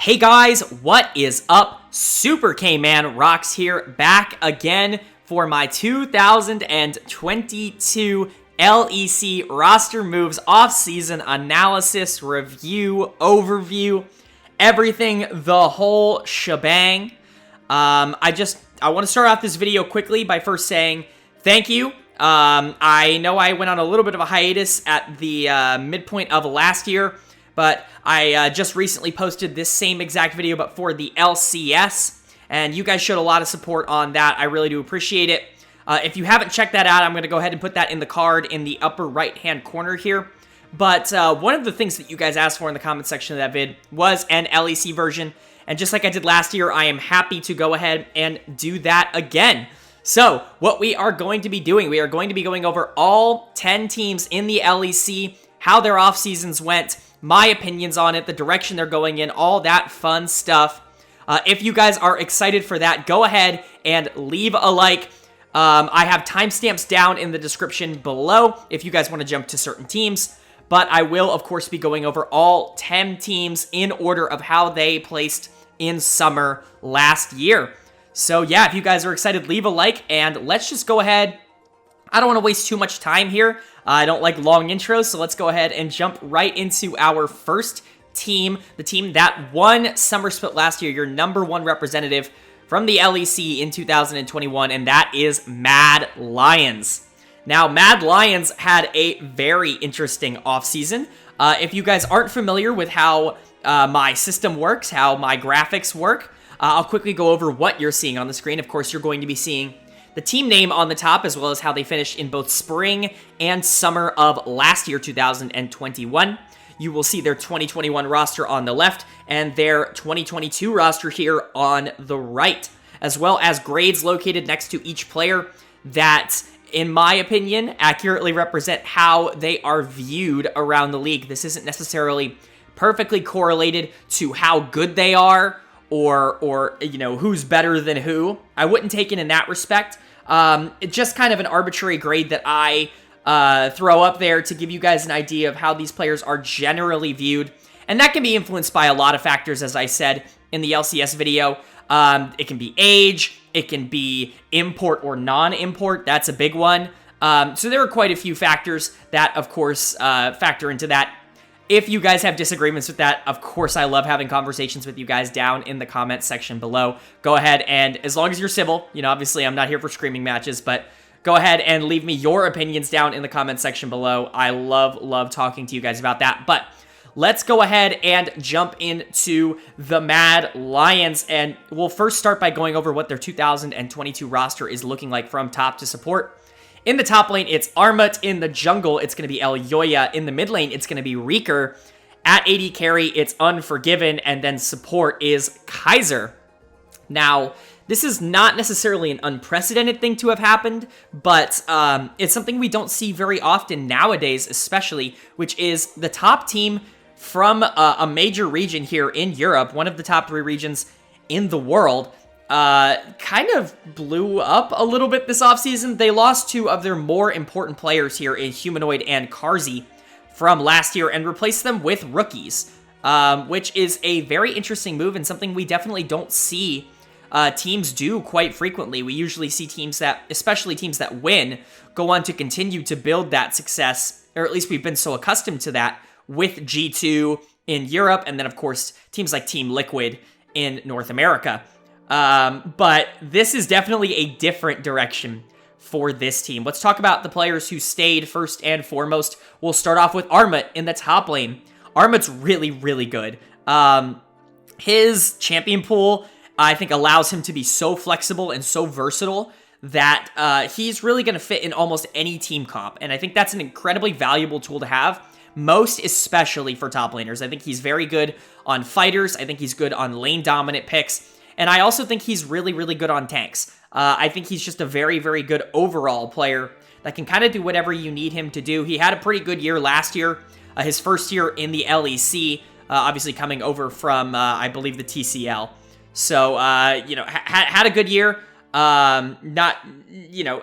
Hey guys, what is up? SuperKmanrocks here, back again for my 2022 LEC roster moves off-season analysis, review, overview, everything, the whole shebang. I want to start off this video quickly by first saying thank you. I know I went on a little bit of a hiatus at the midpoint of last year, but I just recently posted this same exact video, but for the LCS, and you guys showed a lot of support on that. I really do appreciate it. If you haven't checked that out, I'm going to go ahead and put that in the card in the upper right-hand corner here. But one of the things that you guys asked for in the comment section of that vid was an LEC version, and just like I did last year, I am happy to go ahead and do that again. So, what we are going to be doing, we are going to be going over all 10 teams in the LEC, how their off-seasons went, my opinions on it, the direction they're going in, all that fun stuff. If you guys are excited for that, go ahead and leave a like. I have timestamps down in the description below if you guys want to jump to certain teams. But I will, of course, be going over all 10 teams in order of how they placed in summer last year. So yeah, if you guys are excited, leave a like, and let's just go ahead. I don't want to waste too much time here. I don't like long intros, so let's go ahead and jump right into our first team, the team that won Summer Split last year, your number one representative from the LEC in 2021, and that is Mad Lions. Now, Mad Lions had a very interesting offseason. If you guys aren't familiar with how my system works, how my graphics work, I'll quickly go over what you're seeing on the screen. Of course, you're going to be seeing the team name on the top, as well as how they finished in both spring and summer of last year, 2021. You will see their 2021 roster on the left and their 2022 roster here on the right, as well as grades located next to each player that, in my opinion, accurately represent how they are viewed around the league. This isn't necessarily perfectly correlated to how good they are or you know, who's better than who. I wouldn't take it in that respect. It's just kind of an arbitrary grade that I throw up there to give you guys an idea of how these players are generally viewed. And that can be influenced by a lot of factors, as I said in the LCS video. It can be age, it can be import or non-import. That's a big one. So there are quite a few factors that, of course, factor into that. If you guys have disagreements with that, of course, I love having conversations with you guys down in the comment section below. Go ahead and, as long as you're civil, you know, obviously I'm not here for screaming matches, but go ahead and leave me your opinions down in the comment section below. I love talking to you guys about that. But let's go ahead and jump into the Mad Lions, and we'll first start by going over what their 2022 roster is looking like from top to support. In the top lane, it's Armut. In the jungle, it's going to be Elyoya. In the mid lane, it's going to be Reeker. At AD carry, it's Unforgiven. And then support is Kaiser. Now, this is not necessarily an unprecedented thing to have happened, but it's something we don't see very often nowadays, especially, which is the top team from a major region here in Europe, one of the top 3 regions in the world, kind of blew up a little bit this offseason. They lost 2 of their more important players here in Humanoid and Karzi from last year and replaced them with rookies, which is a very interesting move and something we definitely don't see teams do quite frequently. We usually see teams that, especially teams that win, go on to continue to build that success, or at least we've been so accustomed to that with G2 in Europe, and then of course teams like Team Liquid in North America. But this is definitely a different direction for this team. Let's talk about the players who stayed first and foremost. We'll start off with Armut in the top lane. Armut's really good. His champion pool, I think, allows him to be so flexible and so versatile that he's really going to fit in almost any team comp. And I think that's an incredibly valuable tool to have, most especially for top laners. I think he's very good on fighters. I think he's good on lane dominant picks. And I also think he's really good on tanks. I think he's just a very good overall player that can kind of do whatever you need him to do. He had a pretty good year last year, his first year in the LEC, obviously coming over from, I believe, the TCL. So, you know, had a good year. Not, you know,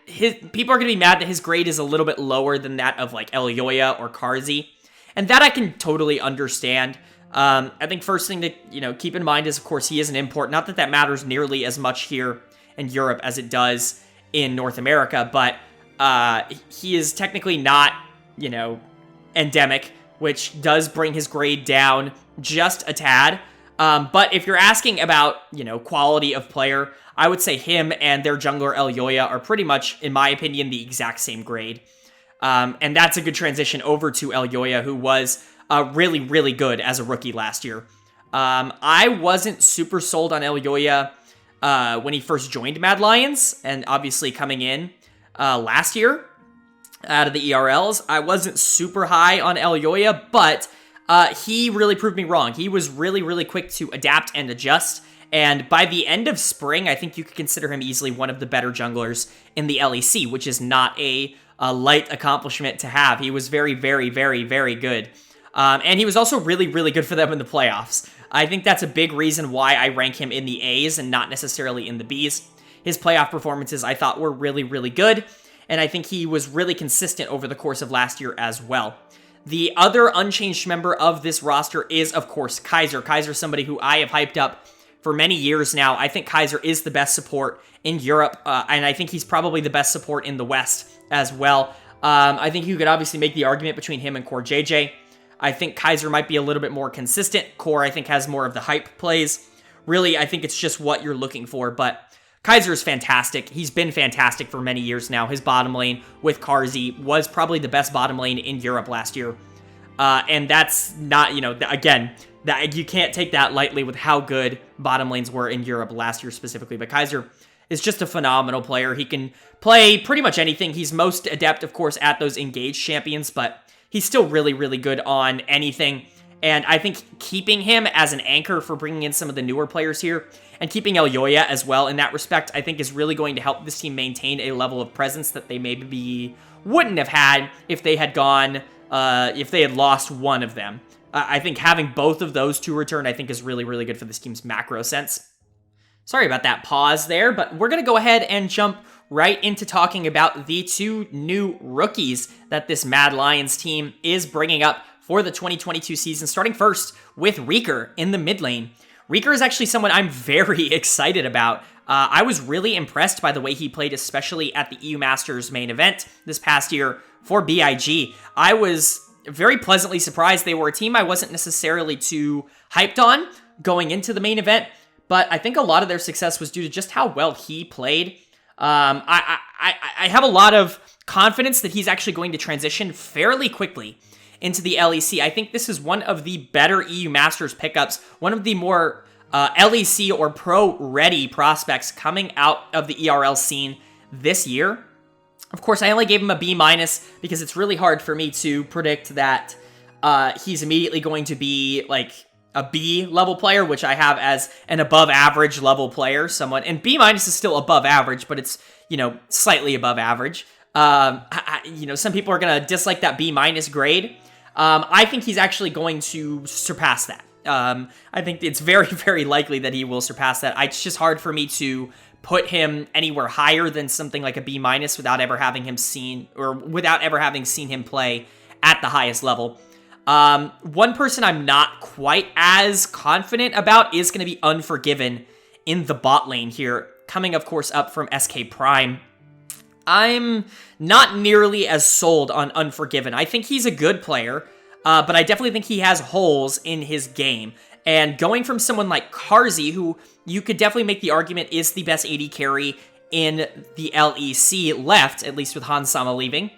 people are going to be mad that his grade is a little bit lower than that of, like, Elyoya or Karzi. And that I can totally understand. I think first thing to, keep in mind is, of course, he is an import. Not that that matters nearly as much here in Europe as it does in North America, but he is technically not, endemic, which does bring his grade down just a tad. But if you're asking about, quality of player, I would say him and their jungler Elyoya are pretty much, in my opinion, the exact same grade. And that's a good transition over to Elyoya, who was really, really good as a rookie last year. I wasn't super sold on Elyoya when he first joined Mad Lions, and obviously coming in last year out of the ERLs. I wasn't super high on Elyoya, but he really proved me wrong. He was really, really quick to adapt and adjust, and by the end of spring, I think you could consider him easily one of the better junglers in the LEC, which is not a light accomplishment to have. He was very, very, very, very good. And he was also really, really good for them in the playoffs. I think that's a big reason why I rank him in the A's and not necessarily in the B's. His playoff performances, I thought, were really, really good, and I think he was really consistent over the course of last year as well. The other unchanged member of this roster is, of course, Kaiser. Kaiser is somebody who I have hyped up for many years now. I think Kaiser is the best support in Europe, and I think he's probably the best support in the West as well. I think you could obviously make the argument between him and Core JJ. I think Kaiser might be a little bit more consistent. Core, I think, has more of the hype plays. Really, I think it's just what you're looking for, but Kaiser is fantastic. He's been fantastic for many years now. His bottom lane with Carzzy was probably the best bottom lane in Europe last year. And that's not, again, that you can't take that lightly with how good bottom lanes were in Europe last year specifically. But Kaiser is just a phenomenal player. He can play pretty much anything. He's most adept, of course, at those engaged champions, but he's still really, really good on anything. And I think keeping him as an anchor for bringing in some of the newer players here, and keeping Elyoya as well in that respect, I think is really going to help this team maintain a level of presence that they maybe wouldn't have had if they had gone, if they had lost one of them. I think having both of those two return, I think is really, really good for this team's macro sense. Sorry about that pause there, but we're going to go ahead and jump right into talking about the two new rookies that this Mad Lions team is bringing up for the 2022 season, starting first with Reeker in the mid lane. Reeker is actually someone I'm very excited about. I was really impressed by the way he played, especially at the EU Masters main event this past year for BIG. I was very pleasantly surprised. They were a team I wasn't necessarily too hyped on going into the main event, but I think a lot of their success was due to just how well he played. I have a lot of confidence that he's actually going to transition fairly quickly into the LEC. I think this is one of the better EU Masters pickups, one of the more LEC or pro-ready prospects coming out of the ERL scene this year. Of course, I only gave him a B- because it's really hard for me to predict that he's immediately going to be like a B level player, which I have as an above average level player, somewhat. And B- is still above average, but it's, slightly above average. Some people are going to dislike that B- grade. I think he's actually going to surpass that. I think it's very, very likely that he will surpass that. It's just hard for me to put him anywhere higher than something like a B- without ever having seen him play at the highest level. One person I'm not quite as confident about is going to be Unforgiven in the bot lane here, coming, of course, up from SK Prime. I'm not nearly as sold on Unforgiven. I think he's a good player, but I definitely think he has holes in his game. And going from someone like Carzzy, who you could definitely make the argument is the best AD carry in the LEC left, at least with Hans Sama leaving,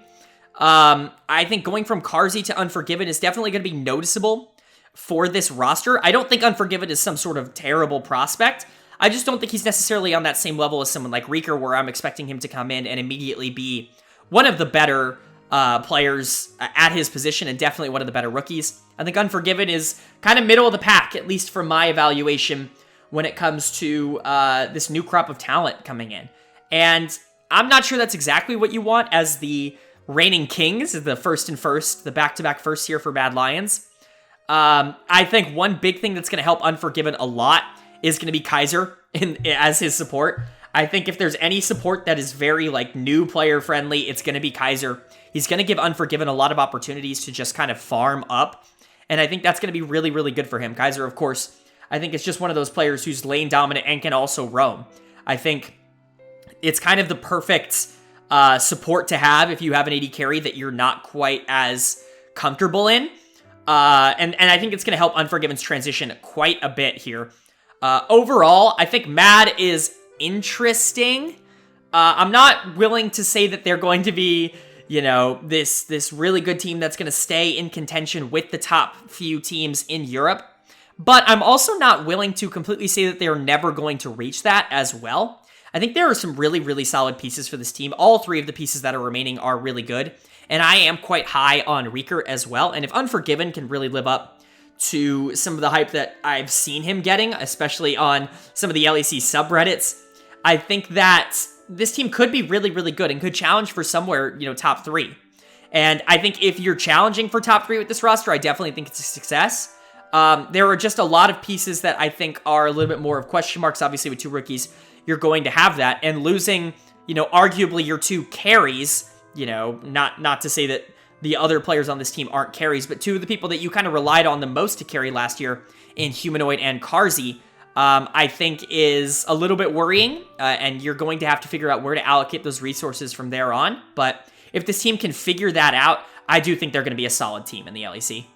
I think going from Carzzy to Unforgiven is definitely going to be noticeable for this roster. I don't think Unforgiven is some sort of terrible prospect. I just don't think he's necessarily on that same level as someone like Reeker, where I'm expecting him to come in and immediately be one of the better players at his position, and definitely one of the better rookies. I think Unforgiven is kind of middle of the pack, at least from my evaluation, when it comes to this new crop of talent coming in. And I'm not sure that's exactly what you want as the reigning kings, the the back-to-back firsts here for Mad Lions. I think one big thing that's going to help Unforgiven a lot is going to be Kaiser as his support. I think if there's any support that is very new player friendly, it's going to be Kaiser. He's going to give Unforgiven a lot of opportunities to just kind of farm up and I think that's going to be really, really good for him. Kaiser, of course, I think it's just one of those players who's lane dominant and can also roam. I think it's kind of the perfect support to have if you have an AD carry that you're not quite as comfortable in. And I think it's going to help Unforgiven's transition quite a bit here. Overall, I think Mad is interesting. I'm not willing to say that they're going to be, you know, this really good team that's going to stay in contention with the top few teams in Europe. But I'm also not willing to completely say that they're never going to reach that as well. I think there are some really, really solid pieces for this team. All three of the pieces that are remaining are really good. And I am quite high on Reeker as well. And if Unforgiven can really live up to some of the hype that I've seen him getting, especially on some of the LEC subreddits, I think that this team could be really, really good and could challenge for somewhere, you know, top 3. And I think if you're challenging for top 3 with this roster, I definitely think it's a success. There are just a lot of pieces that I think are a little bit more of question marks. Obviously, with 2 rookies, you're going to have that. And losing, you know, arguably your 2 carries, you know, not to say that the other players on this team aren't carries, but 2 of the people that you kind of relied on the most to carry last year in Humanoid and Carzzy, I think is a little bit worrying. And you're going to have to figure out where to allocate those resources from there on. But if this team can figure that out, I do think they're going to be a solid team in the LEC.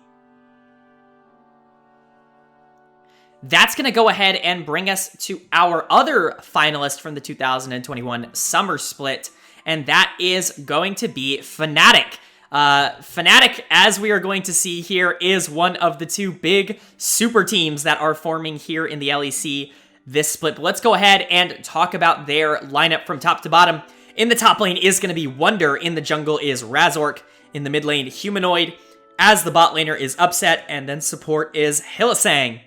That's going to go ahead and bring us to our other finalist from the 2021 Summer Split, and that is going to be Fnatic. Fnatic, as we are going to see here, is one of the 2 big super teams that are forming here in the LEC this split. But let's go ahead and talk about their lineup from top to bottom. In the top lane is going to be Wunder. In the jungle is Razork. In the mid lane, Humanoid. As the bot laner is Upset, and then support is Hylissang.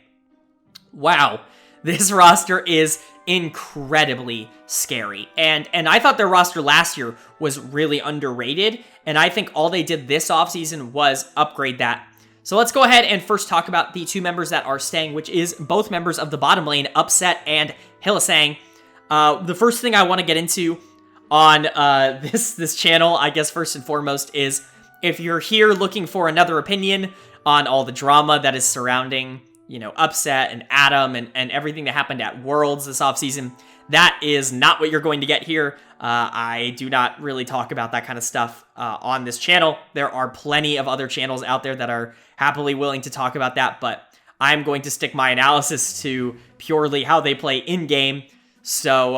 Wow, this roster is incredibly scary. And I thought their roster last year was really underrated, and I think all they did this offseason was upgrade that. So let's go ahead and first talk about the 2 members that are staying, which is both members of the bottom lane, Upset and Hylissang. The first thing I want to get into on this channel, I guess first and foremost, is if you're here looking for another opinion on all the drama that is surrounding, you know, Upset and Adam and everything that happened at Worlds this offseason, that is not what you're going to get here. I do not really talk about that kind of stuff on this channel. There are plenty of other channels out there that are happily willing to talk about that, but I'm going to stick my analysis to purely how they play in-game. So,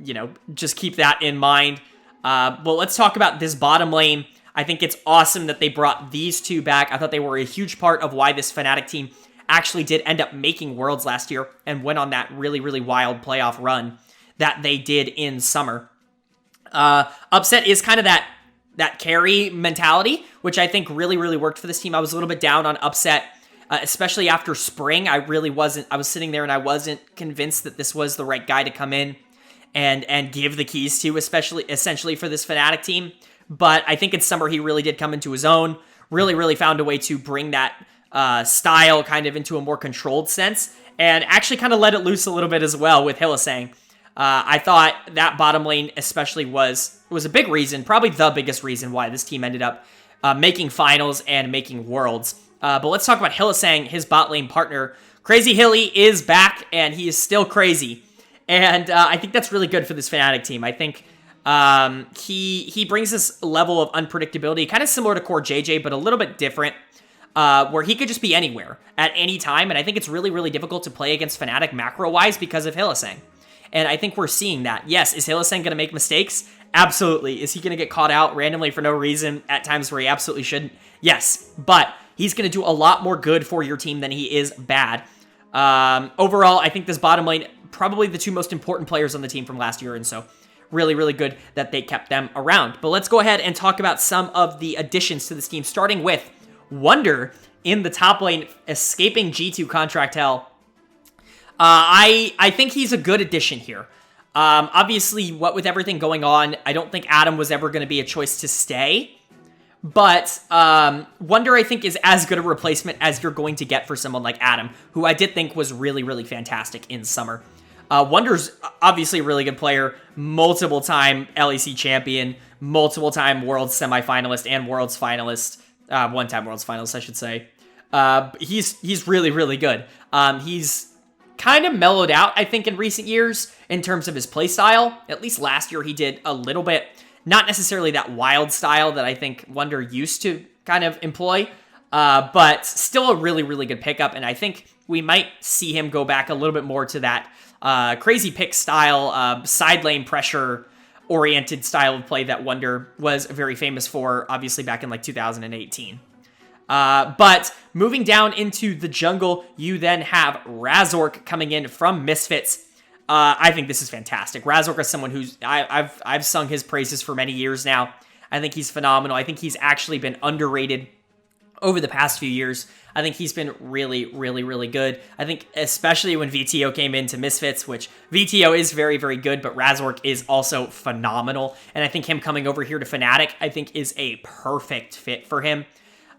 you know, just keep that in mind. But let's talk about this bottom lane. I think it's awesome that they brought these 2 back. I thought they were a huge part of why this Fnatic team actually did end up making Worlds last year and went on that really, really wild playoff run that they did in summer. Upset is kind of that carry mentality, which I think really, really worked for this team. I was a little bit down on Upset, especially after spring. I was sitting there and I wasn't convinced that this was the right guy to come in and give the keys to, essentially for this Fnatic team. But I think in summer he really did come into his own, really, really found a way to bring that style kind of into a more controlled sense, and actually kind of let it loose a little bit as well with Hylissang. I thought that bottom lane especially was a big reason, probably the biggest reason why this team ended up making finals and making Worlds. But let's talk about Hylissang, his bot lane partner. Crazy Hilly is back, and he is still crazy. And I think that's really good for this Fnatic team. I think he brings this level of unpredictability, kind of similar to Core JJ, but a little bit different. Where he could just be anywhere at any time, and I think it's really, really difficult to play against Fnatic macro-wise because of Hylissang. And I think we're seeing that. Yes, is Hylissang going to make mistakes? Absolutely. Is he going to get caught out randomly for no reason at times where he absolutely shouldn't? Yes, but he's going to do a lot more good for your team than he is bad. Overall, I think this bottom lane, probably the 2 most important players on the team from last year, and so really, really good that they kept them around. But let's go ahead and talk about some of the additions to this team, starting with Wunder in the top lane, escaping G2 contract hell. I think he's a good addition here. Obviously, what with everything going on, I don't think Adam was ever going to be a choice to stay. But Wunder, I think, is as good a replacement as you're going to get for someone like Adam, who I did think was really, really fantastic in summer. Wunder's obviously a really good player, multiple-time LEC champion, multiple-time Worlds semifinalist and Worlds finalist. One-time Worlds finalist, I should say. He's really, really good. He's kind of mellowed out, I think, in recent years in terms of his play style. At least last year he did a little bit. Not necessarily that wild style that I think Wunder used to kind of employ, but still a really, really good pickup. And I think we might see him go back a little bit more to that crazy pick style, side lane pressure oriented style of play that Wunder was very famous for, obviously back in like 2018. But moving down into the jungle, you then have Razork coming in from Misfits. I think this is fantastic. Razork is someone who's I've sung his praises for many years now. I think he's phenomenal. I think he's actually been underrated over the past few years. I think he's been really, really, really good. I think especially when VTO came into Misfits, which VTO is very, very good, but Razork is also phenomenal. And I think him coming over here to Fnatic, I think is a perfect fit for him.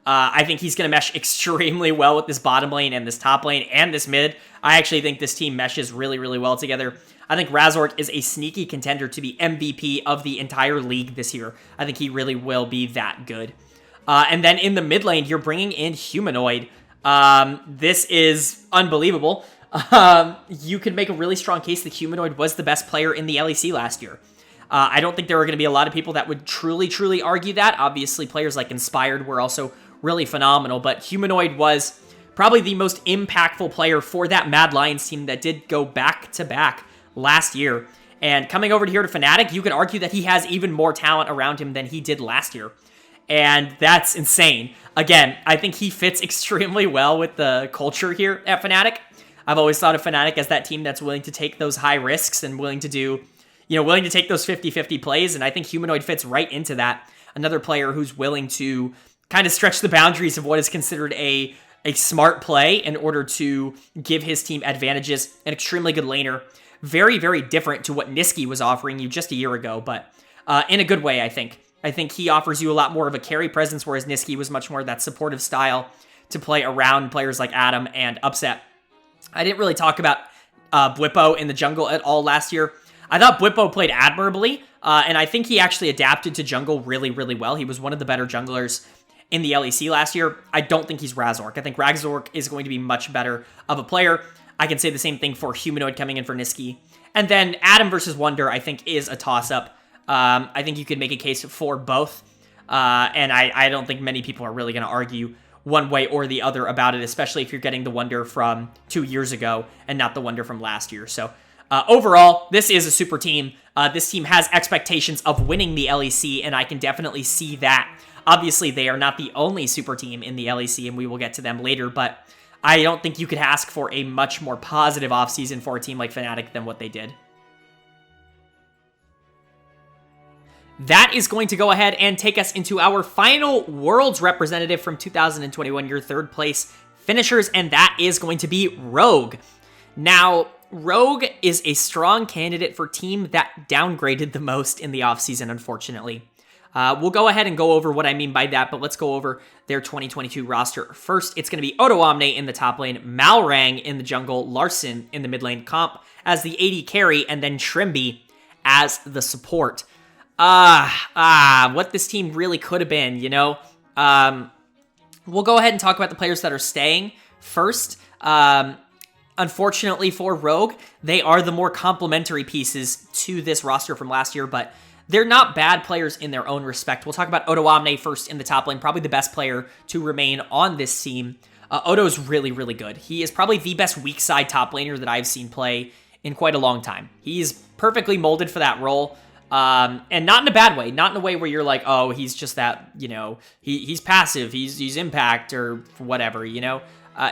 I think he's going to mesh extremely well with this bottom lane and this top lane and this mid. I actually think this team meshes really, really well together. I think Razork is a sneaky contender to be MVP of the entire league this year. I think he really will be that good. And then in the mid lane, you're bringing in Humanoid. This is unbelievable. You could make a really strong case that Humanoid was the best player in the LEC last year. I don't think there are going to be a lot of people that would truly, truly argue that. Obviously, players like Inspired were also really phenomenal, but Humanoid was probably the most impactful player for that Mad Lions team that did go back-to-back last year. And coming over here to Fnatic, you could argue that he has even more talent around him than he did last year. And that's insane. Again, I think he fits extremely well with the culture here at Fnatic. I've always thought of Fnatic as that team that's willing to take those high risks and willing to take those 50-50 plays, and I think Humanoid fits right into that. Another player who's willing to kind of stretch the boundaries of what is considered a smart play in order to give his team advantages. An extremely good laner. Very, very different to what Niski was offering you just a year ago, but in a good way, I think. I think he offers you a lot more of a carry presence, whereas Niski was much more that supportive style to play around players like Adam and Upset. I didn't really talk about Bwipo in the jungle at all last year. I thought Bwipo played admirably, and I think he actually adapted to jungle really, really well. He was one of the better junglers in the LEC last year. I don't think he's Razork. I think Razork is going to be much better of a player. I can say the same thing for Humanoid coming in for Niski. And then Adam versus Wunder, I think, is a toss-up. I think you could make a case for both, and I don't think many people are really going to argue one way or the other about it, especially if you're getting the Wunder from 2 years ago and not the Wunder from last year. So overall, this is a super team. This team has expectations of winning the LEC, and I can definitely see that. Obviously, they are not the only super team in the LEC, and we will get to them later, but I don't think you could ask for a much more positive offseason for a team like Fnatic than what they did. That is going to go ahead and take us into our final Worlds representative from 2021, your third place finishers, and that is going to be Rogue. Now, Rogue is a strong candidate for team that downgraded the most in the offseason, unfortunately. We'll go ahead and go over what I mean by that, but let's go over their 2022 roster. First, it's going to be Odoamne in the top lane, Malrang in the jungle, Larson in the mid lane comp as the AD carry, and then Trimby as the support. What this team really could have been, you know? We'll go ahead and talk about the players that are staying first. Unfortunately for Rogue, they are the more complementary pieces to this roster from last year, but they're not bad players in their own respect. We'll talk about Odoamne first in the top lane, probably the best player to remain on this team. Odo's really, really good. He is probably the best weak side top laner that I've seen play in quite a long time. He's perfectly molded for that role. And not in a bad way, not in a way where you're like, oh, he's just that, you know, he's passive, he's impact or whatever, you know.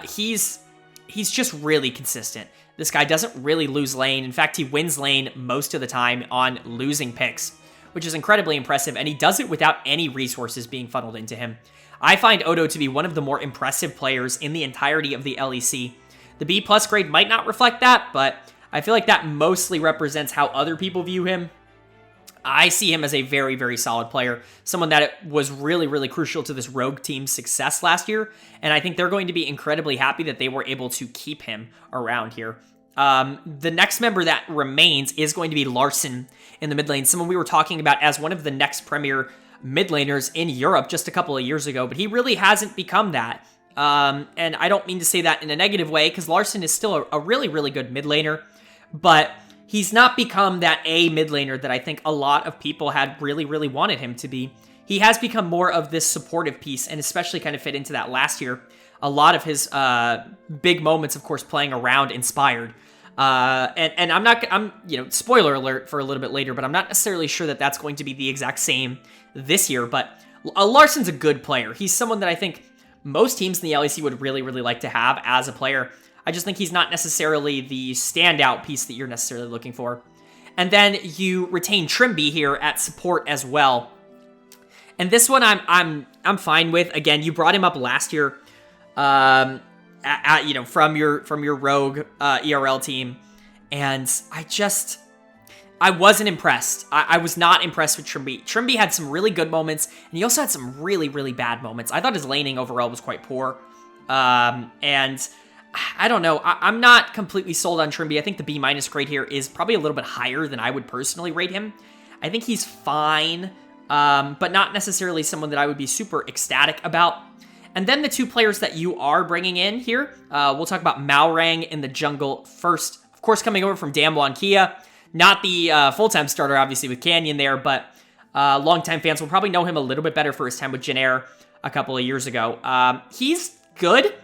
He's just really consistent. This guy doesn't really lose lane. In fact, he wins lane most of the time on losing picks, which is incredibly impressive, and he does it without any resources being funneled into him. I find Odo to be one of the more impressive players in the entirety of the LEC. The B+ grade might not reflect that, but I feel like that mostly represents how other people view him. I see him as a very, very solid player, someone that was really, really crucial to this Rogue team's success last year, and I think they're going to be incredibly happy that they were able to keep him around here. The next member that remains is going to be Larson in the mid lane, someone we were talking about as one of the next premier mid laners in Europe just a couple of years ago, but he really hasn't become that And I don't mean to say that in a negative way, because Larssen is still a really, really good mid laner, but he's not become that A mid laner that I think a lot of people had really, really wanted him to be. He has become more of this supportive piece, and especially kind of fit into that last year. A lot of his big moments, of course, playing around Inspired. And I'm spoiler alert for a little bit later, but I'm not necessarily sure that that's going to be the exact same this year. But Larssen's a good player. He's someone that I think most teams in the LEC would really, really like to have as a player. I just think he's not necessarily the standout piece that you're necessarily looking for. And then you retain Trimby here at support as well. And this one I'm fine with. Again, you brought him up last year, from your Rogue ERL team, and I wasn't impressed. I was not impressed with Trimby. Trimby had some really good moments, and he also had some really, really bad moments. I thought his laning overall was quite poor, and I don't know. I'm not completely sold on Trimby. I think the B- grade here is probably a little bit higher than I would personally rate him. I think he's fine. But not necessarily someone that I would be super ecstatic about. And then the two players that you are bringing in here, we'll talk about Malrang in the jungle first. Of course, coming over from Damwon Kia. Not the full-time starter, obviously, with Canyon there, but longtime fans will probably know him a little bit better for his time with Jin a couple of years ago. He's good.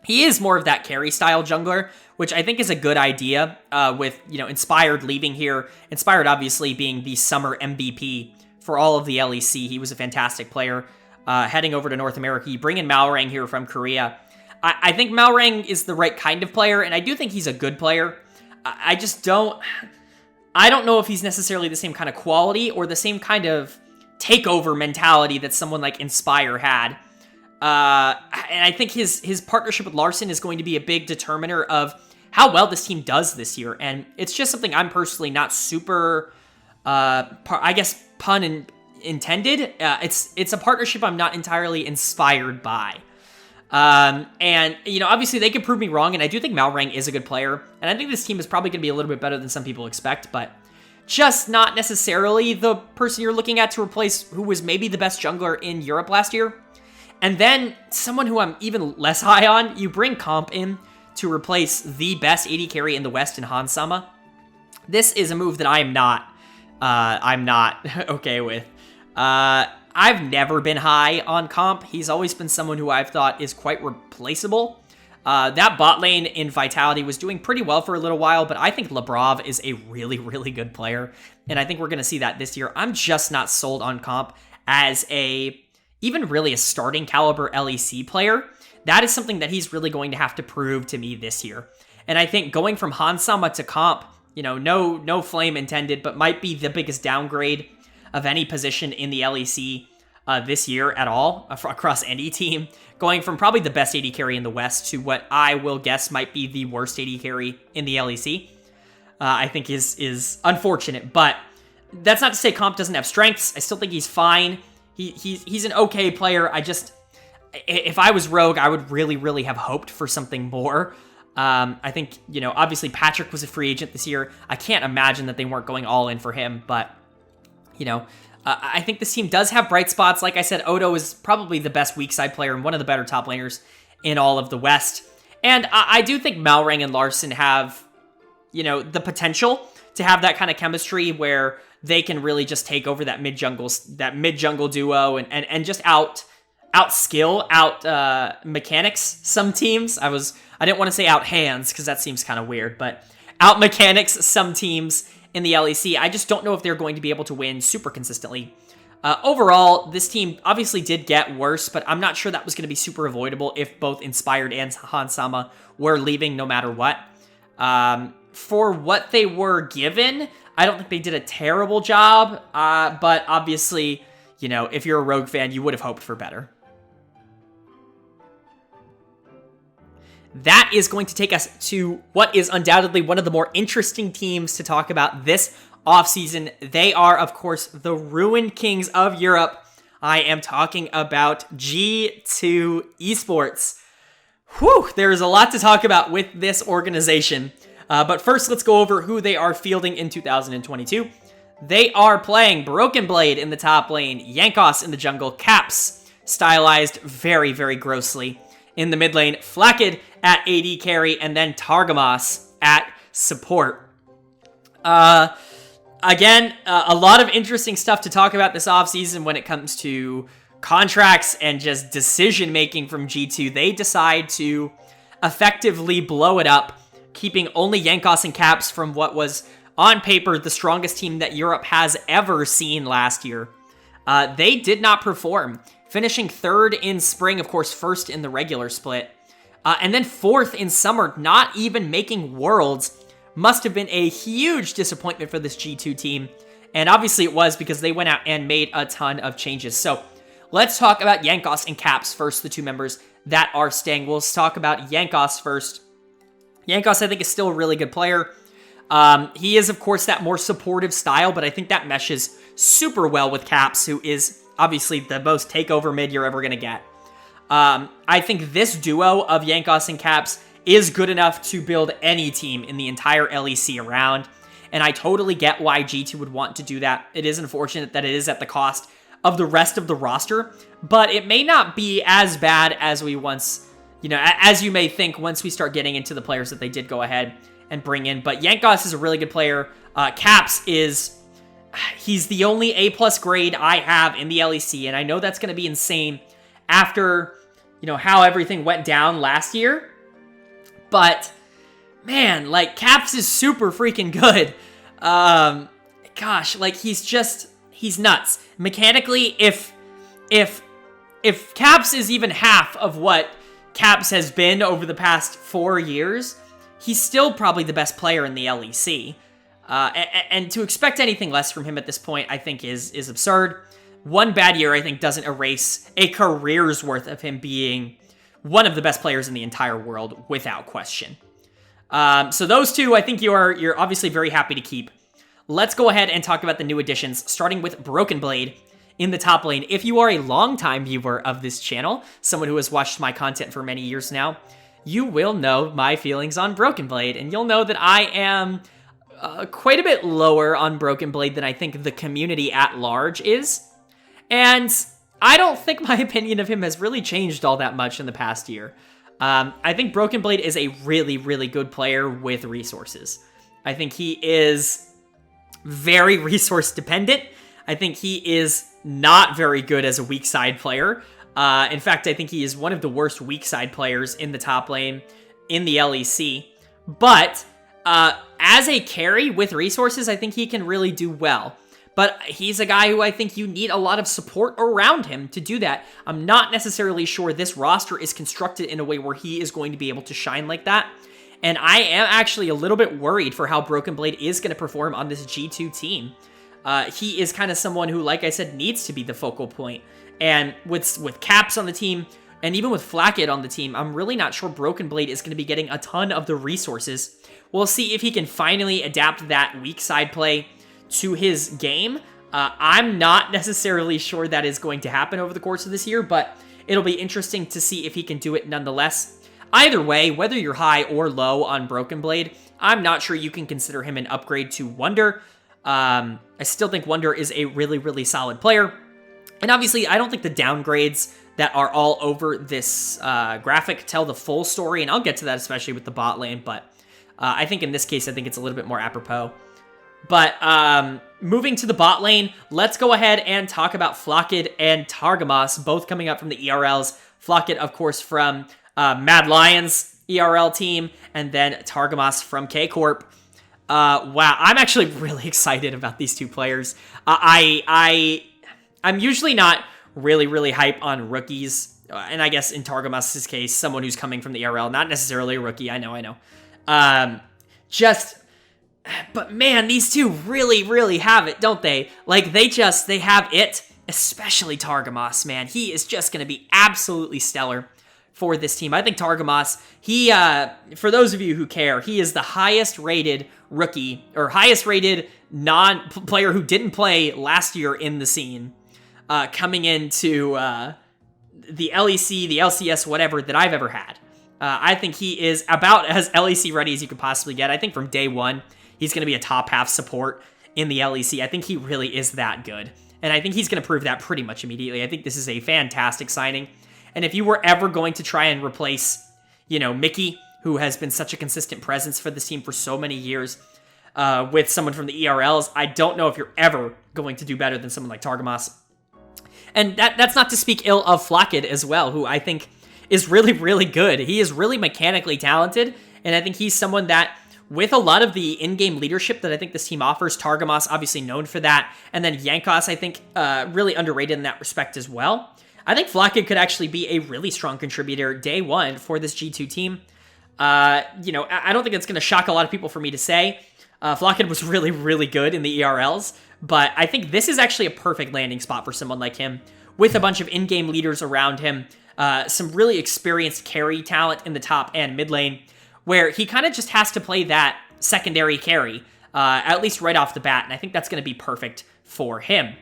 He is more of that carry-style jungler, which I think is a good idea with, Inspired leaving here. Inspired, obviously, being the summer MVP for all of the LEC. He was a fantastic player. Heading over to North America, you bring in Malrang here from Korea. I think Malrang is the right kind of player, and I do think he's a good player. I don't know if he's necessarily the same kind of quality or the same kind of takeover mentality that someone like Inspire had. And I think his partnership with Larssen is going to be a big determiner of how well this team does this year, and it's just something I'm personally not super... pun intended. It's a partnership I'm not entirely inspired by. And obviously they could prove me wrong, and I do think Malrang is a good player, and I think this team is probably going to be a little bit better than some people expect, but just not necessarily the person you're looking at to replace who was maybe the best jungler in Europe last year. And then someone who I'm even less high on, you bring Comp in to replace the best AD carry in the West in Hansama. This is a move that I'm not okay with. I've never been high on Comp. He's always been someone who I've thought is quite replaceable. That bot lane in Vitality was doing pretty well for a little while, but I think Labrov is a really, really good player, and I think we're going to see that this year. I'm just not sold on Comp as even really a starting caliber LEC player. That is something that he's really going to have to prove to me this year. And I think going from Hansama to Comp, no flame intended, but might be the biggest downgrade of any position in the LEC this year at all, across any team. Going from probably the best AD carry in the West to what I will guess might be the worst AD carry in the LEC, I think is unfortunate. But that's not to say Comp doesn't have strengths. I still think he's fine. He's an okay player. If I was Rogue, I would really, really have hoped for something more. I think, obviously Patrick was a free agent this year. I can't imagine that they weren't going all in for him, but, I think this team does have bright spots. Like I said, Odo is probably the best weak side player and one of the better top laners in all of the West. And I do think Malrang and Larssen have, the potential to have that kind of chemistry where they can really just take over that mid jungle duo and just out mechanics some teams. I didn't want to say out hands because that seems kind of weird, but out mechanics some teams in the LEC. I just don't know if they're going to be able to win super consistently. Overall, this team obviously did get worse, but I'm not sure that was going to be super avoidable if both Inspired and Hansama were leaving no matter what. For what they were given, I don't think they did a terrible job, but obviously, if you're a Rogue fan, you would have hoped for better. That is going to take us to what is undoubtedly one of the more interesting teams to talk about this offseason. They are, of course, the Ruined Kings of Europe. I am talking about G2 Esports. Whew, there is a lot to talk about with this organization. But first, let's go over who they are fielding in 2022. They are playing Broken Blade in the top lane, Yankos in the jungle, Caps stylized very, very grossly in the mid lane, Flakked at AD carry, and then Targamas at support. Again, a lot of interesting stuff to talk about this offseason when it comes to contracts and just decision-making from G2. They decide to effectively blow it up, keeping only Jankos and Caps from what was, on paper, the strongest team that Europe has ever seen last year. They did not perform, finishing 3rd in spring, of course, 1st in the regular split, and then 4th in summer, not even making Worlds. Must have been a huge disappointment for this G2 team, and obviously it was because they went out and made a ton of changes. So let's talk about Jankos and Caps first, the two members that are staying. We'll talk about Jankos first. Jankos, I think, is still a really good player. He is, of course, that more supportive style, but I think that meshes super well with Caps, who is obviously the most takeover mid you're ever going to get. I think this duo of Jankos and Caps is good enough to build any team in the entire LEC around, and I totally get why G2 would want to do that. It is unfortunate that it is at the cost of the rest of the roster, but it may not be as bad as we once, as you may think once we start getting into the players that they did go ahead and bring in. But Jankos is a really good player. Caps he's the only A+ grade I have in the LEC, and I know that's going to be insane after, how everything went down last year. But, man, Caps is super freaking good. He's nuts. Mechanically, if Caps is even half of what Caps has been over the past 4 years, he's still probably the best player in the LEC. And to expect anything less from him at this point, I think is absurd. One bad year, I think, doesn't erase a career's worth of him being one of the best players in the entire world, without question. So those two, I think you're obviously very happy to keep. Let's go ahead and talk about the new additions, starting with Broken Blade in the top lane. If you are a longtime viewer of this channel, someone who has watched my content for many years now, you will know my feelings on Broken Blade, and you'll know that I am quite a bit lower on Broken Blade than I think the community at large is. And I don't think my opinion of him has really changed all that much in the past year. I think Broken Blade is a really, really good player with resources. I think he is very resource dependent. I think he is not very good as a weak side player. In fact, I think he is one of the worst weak side players in the top lane in the LEC. But as a carry with resources, I think he can really do well. But he's a guy who I think you need a lot of support around him to do that. I'm not necessarily sure this roster is constructed in a way where he is going to be able to shine like that. And I am actually a little bit worried for how Broken Blade is going to perform on this G2 team. He is kind of someone who, like I said, needs to be the focal point. And with Caps on the team, and even with Flakked on the team, I'm really not sure Broken Blade is going to be getting a ton of the resources. We'll see if he can finally adapt that weak side play to his game. I'm not necessarily sure that is going to happen over the course of this year, but it'll be interesting to see if he can do it nonetheless. Either way, whether you're high or low on Broken Blade, I'm not sure you can consider him an upgrade to Wunder. I still think Wunder is a really, really solid player. And obviously, I don't think the downgrades that are all over this graphic tell the full story, and I'll get to that especially with the bot lane, but I think in this case, I think it's a little bit more apropos. But moving to the bot lane, let's go ahead and talk about Flakked and Targamas, both coming up from the ERLs. Flakked, of course, from Mad Lions ERL team, and then Targamas from K-Corp. Wow, I'm actually really excited about these two players. I'm usually not really, really hype on rookies, and I guess in Targamas' case, someone who's coming from the ERL, not necessarily a rookie, I know. But man, these two really, really have it, don't they? They have it, especially Targamas, man. He is just going to be absolutely stellar for this team. I think Targamas, for those of you who care, he is the highest rated rookie, or highest rated non-player who didn't play last year in the scene, coming into the LEC, the LCS, whatever, that I've ever had. I think he is about as LEC ready as you could possibly get. I think from day one, he's going to be a top half support in the LEC. I think he really is that good. And I think he's going to prove that pretty much immediately. I think this is a fantastic signing. And if you were ever going to try and replace, Mickey, who has been such a consistent presence for this team for so many years, with someone from the ERLs, I don't know if you're ever going to do better than someone like Targamas. And that's not to speak ill of Flaccid as well, who I think is really, really good. He is really mechanically talented, and I think he's someone that, with a lot of the in-game leadership that I think this team offers, Targamas obviously known for that, and then Jankos, I think, really underrated in that respect as well. I think Flaccid could actually be a really strong contributor day one for this G2 team. I don't think it's going to shock a lot of people for me to say. Flaccid was really, really good in the ERLs, but I think this is actually a perfect landing spot for someone like him, with a bunch of in-game leaders around him, some really experienced carry talent in the top and mid lane, where he kind of just has to play that secondary carry, at least right off the bat, and I think that's going to be perfect for him.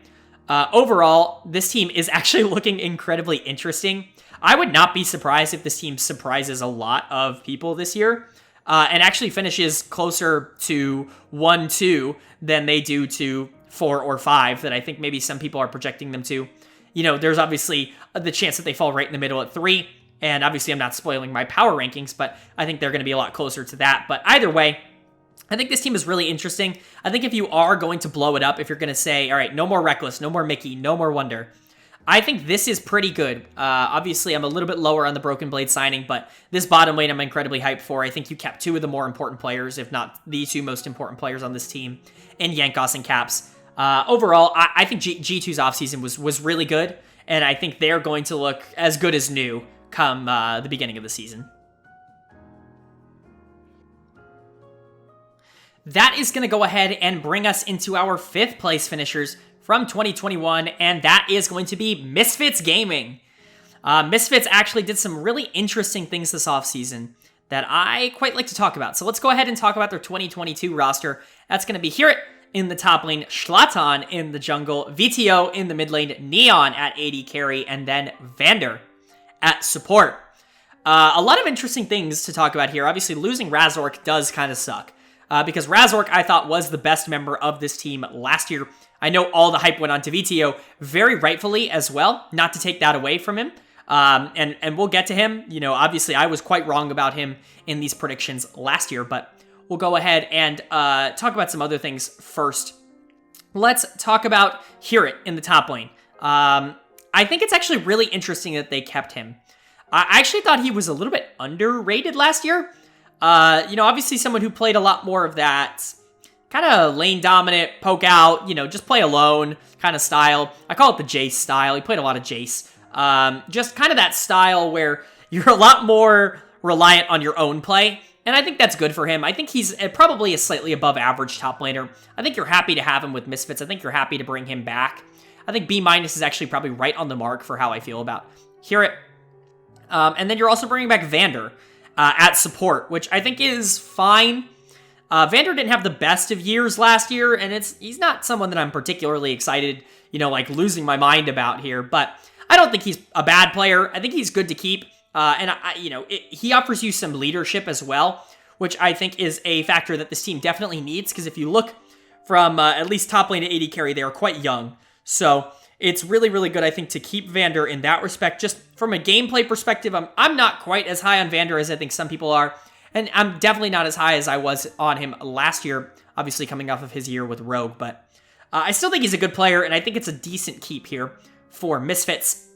Overall, this team is actually looking incredibly interesting. I would not be surprised if this team surprises a lot of people this year, and actually finishes closer to 1-2 than they do to 4 or 5 that I think maybe some people are projecting them to. There's obviously the chance that they fall right in the middle at 3, and obviously I'm not spoiling my power rankings, but I think they're going to be a lot closer to that. But either way, I think this team is really interesting. I think if you are going to blow it up, if you're going to say, all right, no more Reckless, no more Mickey, no more Wonder, I think this is pretty good. Obviously, I'm a little bit lower on the Broken Blade signing, but this bottom lane I'm incredibly hyped for. I think you kept two of the more important players, if not the two most important players on this team, in Jankos and Caps. Overall, I think G2's offseason was really good, and I think they're going to look as good as new come the beginning of the season. That is going to go ahead and bring us into our 5th place finishers from 2021, and that is going to be Misfits Gaming. Misfits actually did some really interesting things this offseason that I quite like to talk about. So let's go ahead and talk about their 2022 roster. That's going to be Hirit in the top lane, Schlatan in the jungle, VTO in the mid lane, Neon at AD carry, and then Vander at support. A lot of interesting things to talk about here. Obviously, losing Razork does kind of suck. Because Razork, I thought, was the best member of this team last year. I know all the hype went on to VTO, very rightfully as well, not to take that away from him. And we'll get to him. Obviously, I was quite wrong about him in these predictions last year, but we'll go ahead and talk about some other things first. Let's talk about Hirit in the top lane. I think it's actually really interesting that they kept him. I actually thought he was a little bit underrated last year. Obviously someone who played a lot more of that kind of lane dominant, poke out, just play alone kind of style. I call it the Jace style. He played a lot of Jace. Just kind of that style where you're a lot more reliant on your own play. And I think that's good for him. I think he's probably a slightly above average top laner. I think you're happy to have him with Misfits. I think you're happy to bring him back. I think B- is actually probably right on the mark for how I feel about Hirit. And then you're also bringing back Vander at support, which I think is fine. Vander didn't have the best of years last year, and he's not someone that I'm particularly excited, losing my mind about here, but I don't think he's a bad player. I think he's good to keep, and he offers you some leadership as well, which I think is a factor that this team definitely needs, because if you look from at least top lane to AD carry, they are quite young, so it's really, really good, I think, to keep Vander in that respect. Just from a gameplay perspective, I'm not quite as high on Vander as I think some people are. And I'm definitely not as high as I was on him last year, obviously coming off of his year with Rogue. But I still think he's a good player, and I think it's a decent keep here for Misfits.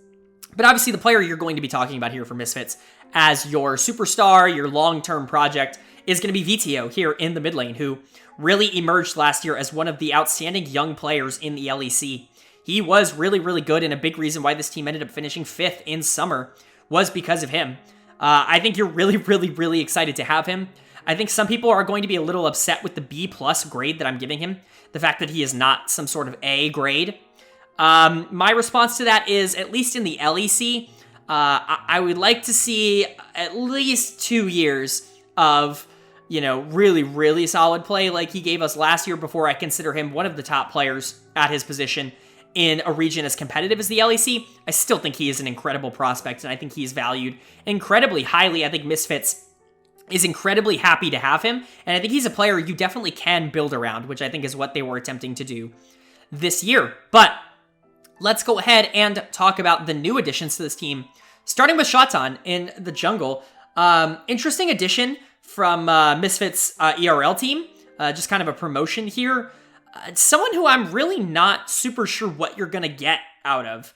But obviously the player you're going to be talking about here for Misfits as your superstar, your long-term project, is going to be VTO here in the mid lane, who really emerged last year as one of the outstanding young players in the LEC. He was really, really good, and a big reason why this team ended up finishing 5th in summer was because of him. I think you're really, really, really excited to have him. I think some people are going to be a little upset with the B+ grade that I'm giving him. The fact that he is not some sort of A grade. My response to that is, at least in the LEC, I would like to see at least 2 years of, really, really solid play like he gave us last year before I consider him one of the top players at his position in a region as competitive as the LEC. I still think he is an incredible prospect, and I think he's valued incredibly highly. I think Misfits is incredibly happy to have him, and I think he's a player you definitely can build around, which I think is what they were attempting to do this year. But let's go ahead and talk about the new additions to this team, Starting with Shatan in the jungle. Interesting addition from Misfits ERL team. Just kind of a promotion here. Someone who I'm really not super sure what you're going to get out of.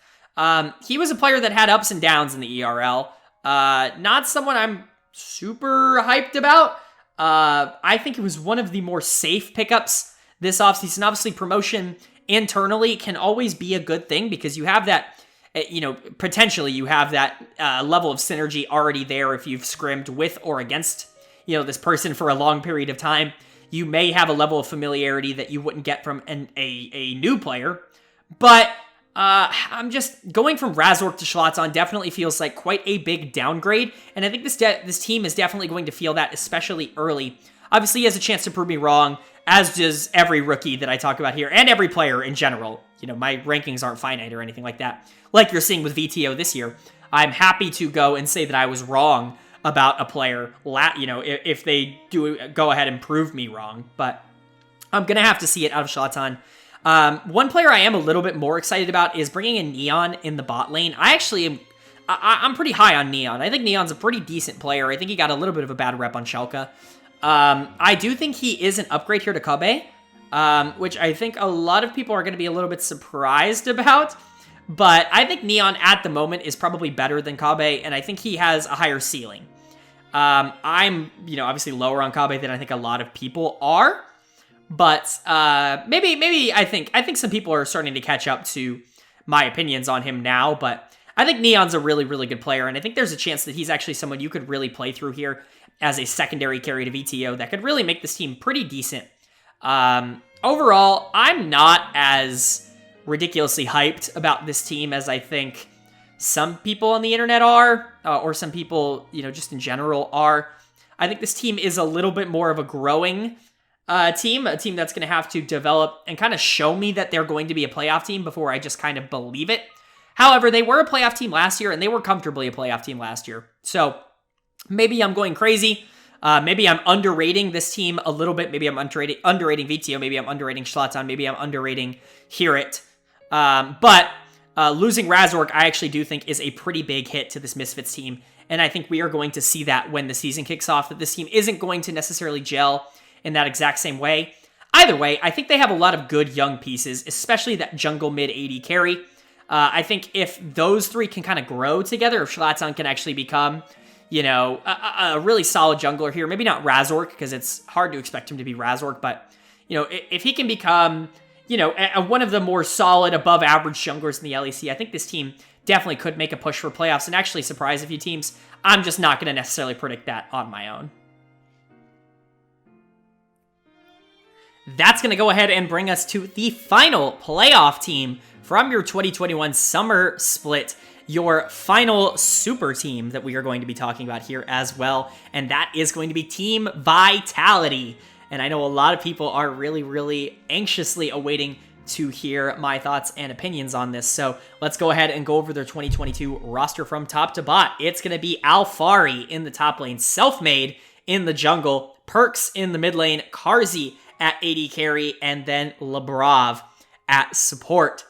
He was a player that had ups and downs in the ERL. Not someone I'm super hyped about. I think it was one of the more safe pickups this offseason. Obviously, promotion internally can always be a good thing because you have that, potentially you have that level of synergy already there if you've scrimmed with or against, this person for a long period of time. You may have a level of familiarity that you wouldn't get from a new player. But I'm just going from Razork to Schlotton definitely feels like quite a big downgrade. And I think this team is definitely going to feel that, especially early. Obviously, he has a chance to prove me wrong, as does every rookie that I talk about here, and every player in general. My rankings aren't finite or anything like that. Like you're seeing with VTO this year, I'm happy to go and say that I was wrong about a player, if they do go ahead and prove me wrong. But I'm going to have to see it out of Schlotton. One player I am a little bit more excited about is bringing in Neon in the bot lane. I'm pretty high on Neon. I think Neon's a pretty decent player. I think he got a little bit of a bad rep on Schalke. I do think he is an upgrade here to Kabe, which I think a lot of people are going to be a little bit surprised about. But I think Neon at the moment is probably better than Kabe, and I think he has a higher ceiling. I'm, obviously lower on Kabe than I think a lot of people are. But maybe I think some people are starting to catch up to my opinions on him now. But I think Neon's a really, really good player, and I think there's a chance that he's actually someone you could really play through here as a secondary carry to VTO that could really make this team pretty decent. Overall, I'm not as ridiculously hyped about this team as I think some people on the internet are, or some people, just in general are. I think this team is a little bit more of a growing team, a team that's going to have to develop and kind of show me that they're going to be a playoff team before I just kind of believe it. However, they were a playoff team last year, and they were comfortably a playoff team last year. So maybe I'm going crazy. Maybe I'm underrating this team a little bit. Maybe I'm underrating VTO. Maybe I'm underrating Schlotton. Maybe I'm underrating Herit. But losing Razork, I actually do think is a pretty big hit to this Misfits team. And I think we are going to see that when the season kicks off, that this team isn't going to necessarily gel in that exact same way. Either way, I think they have a lot of good young pieces, especially that jungle mid AD carry. I think if those three can kind of grow together, if Schlotton can actually become, a really solid jungler here, maybe not Razork, because it's hard to expect him to be Razork, but, if he can become, one of the more solid, above average junglers in the LEC, I think this team definitely could make a push for playoffs and actually surprise a few teams. I'm just not going to necessarily predict that on my own. That's going to go ahead and bring us to the final playoff team from your 2021 summer split, your final super team that we are going to be talking about here as well, and that is going to be Team Vitality. And I know a lot of people are really, really anxiously awaiting to hear my thoughts and opinions on this. So let's go ahead and go over their 2022 roster from top to bot. It's going to be Alphari in the top lane, Selfmade in the jungle, Perks in the mid lane, Karzi at AD carry, and then Labrav at support.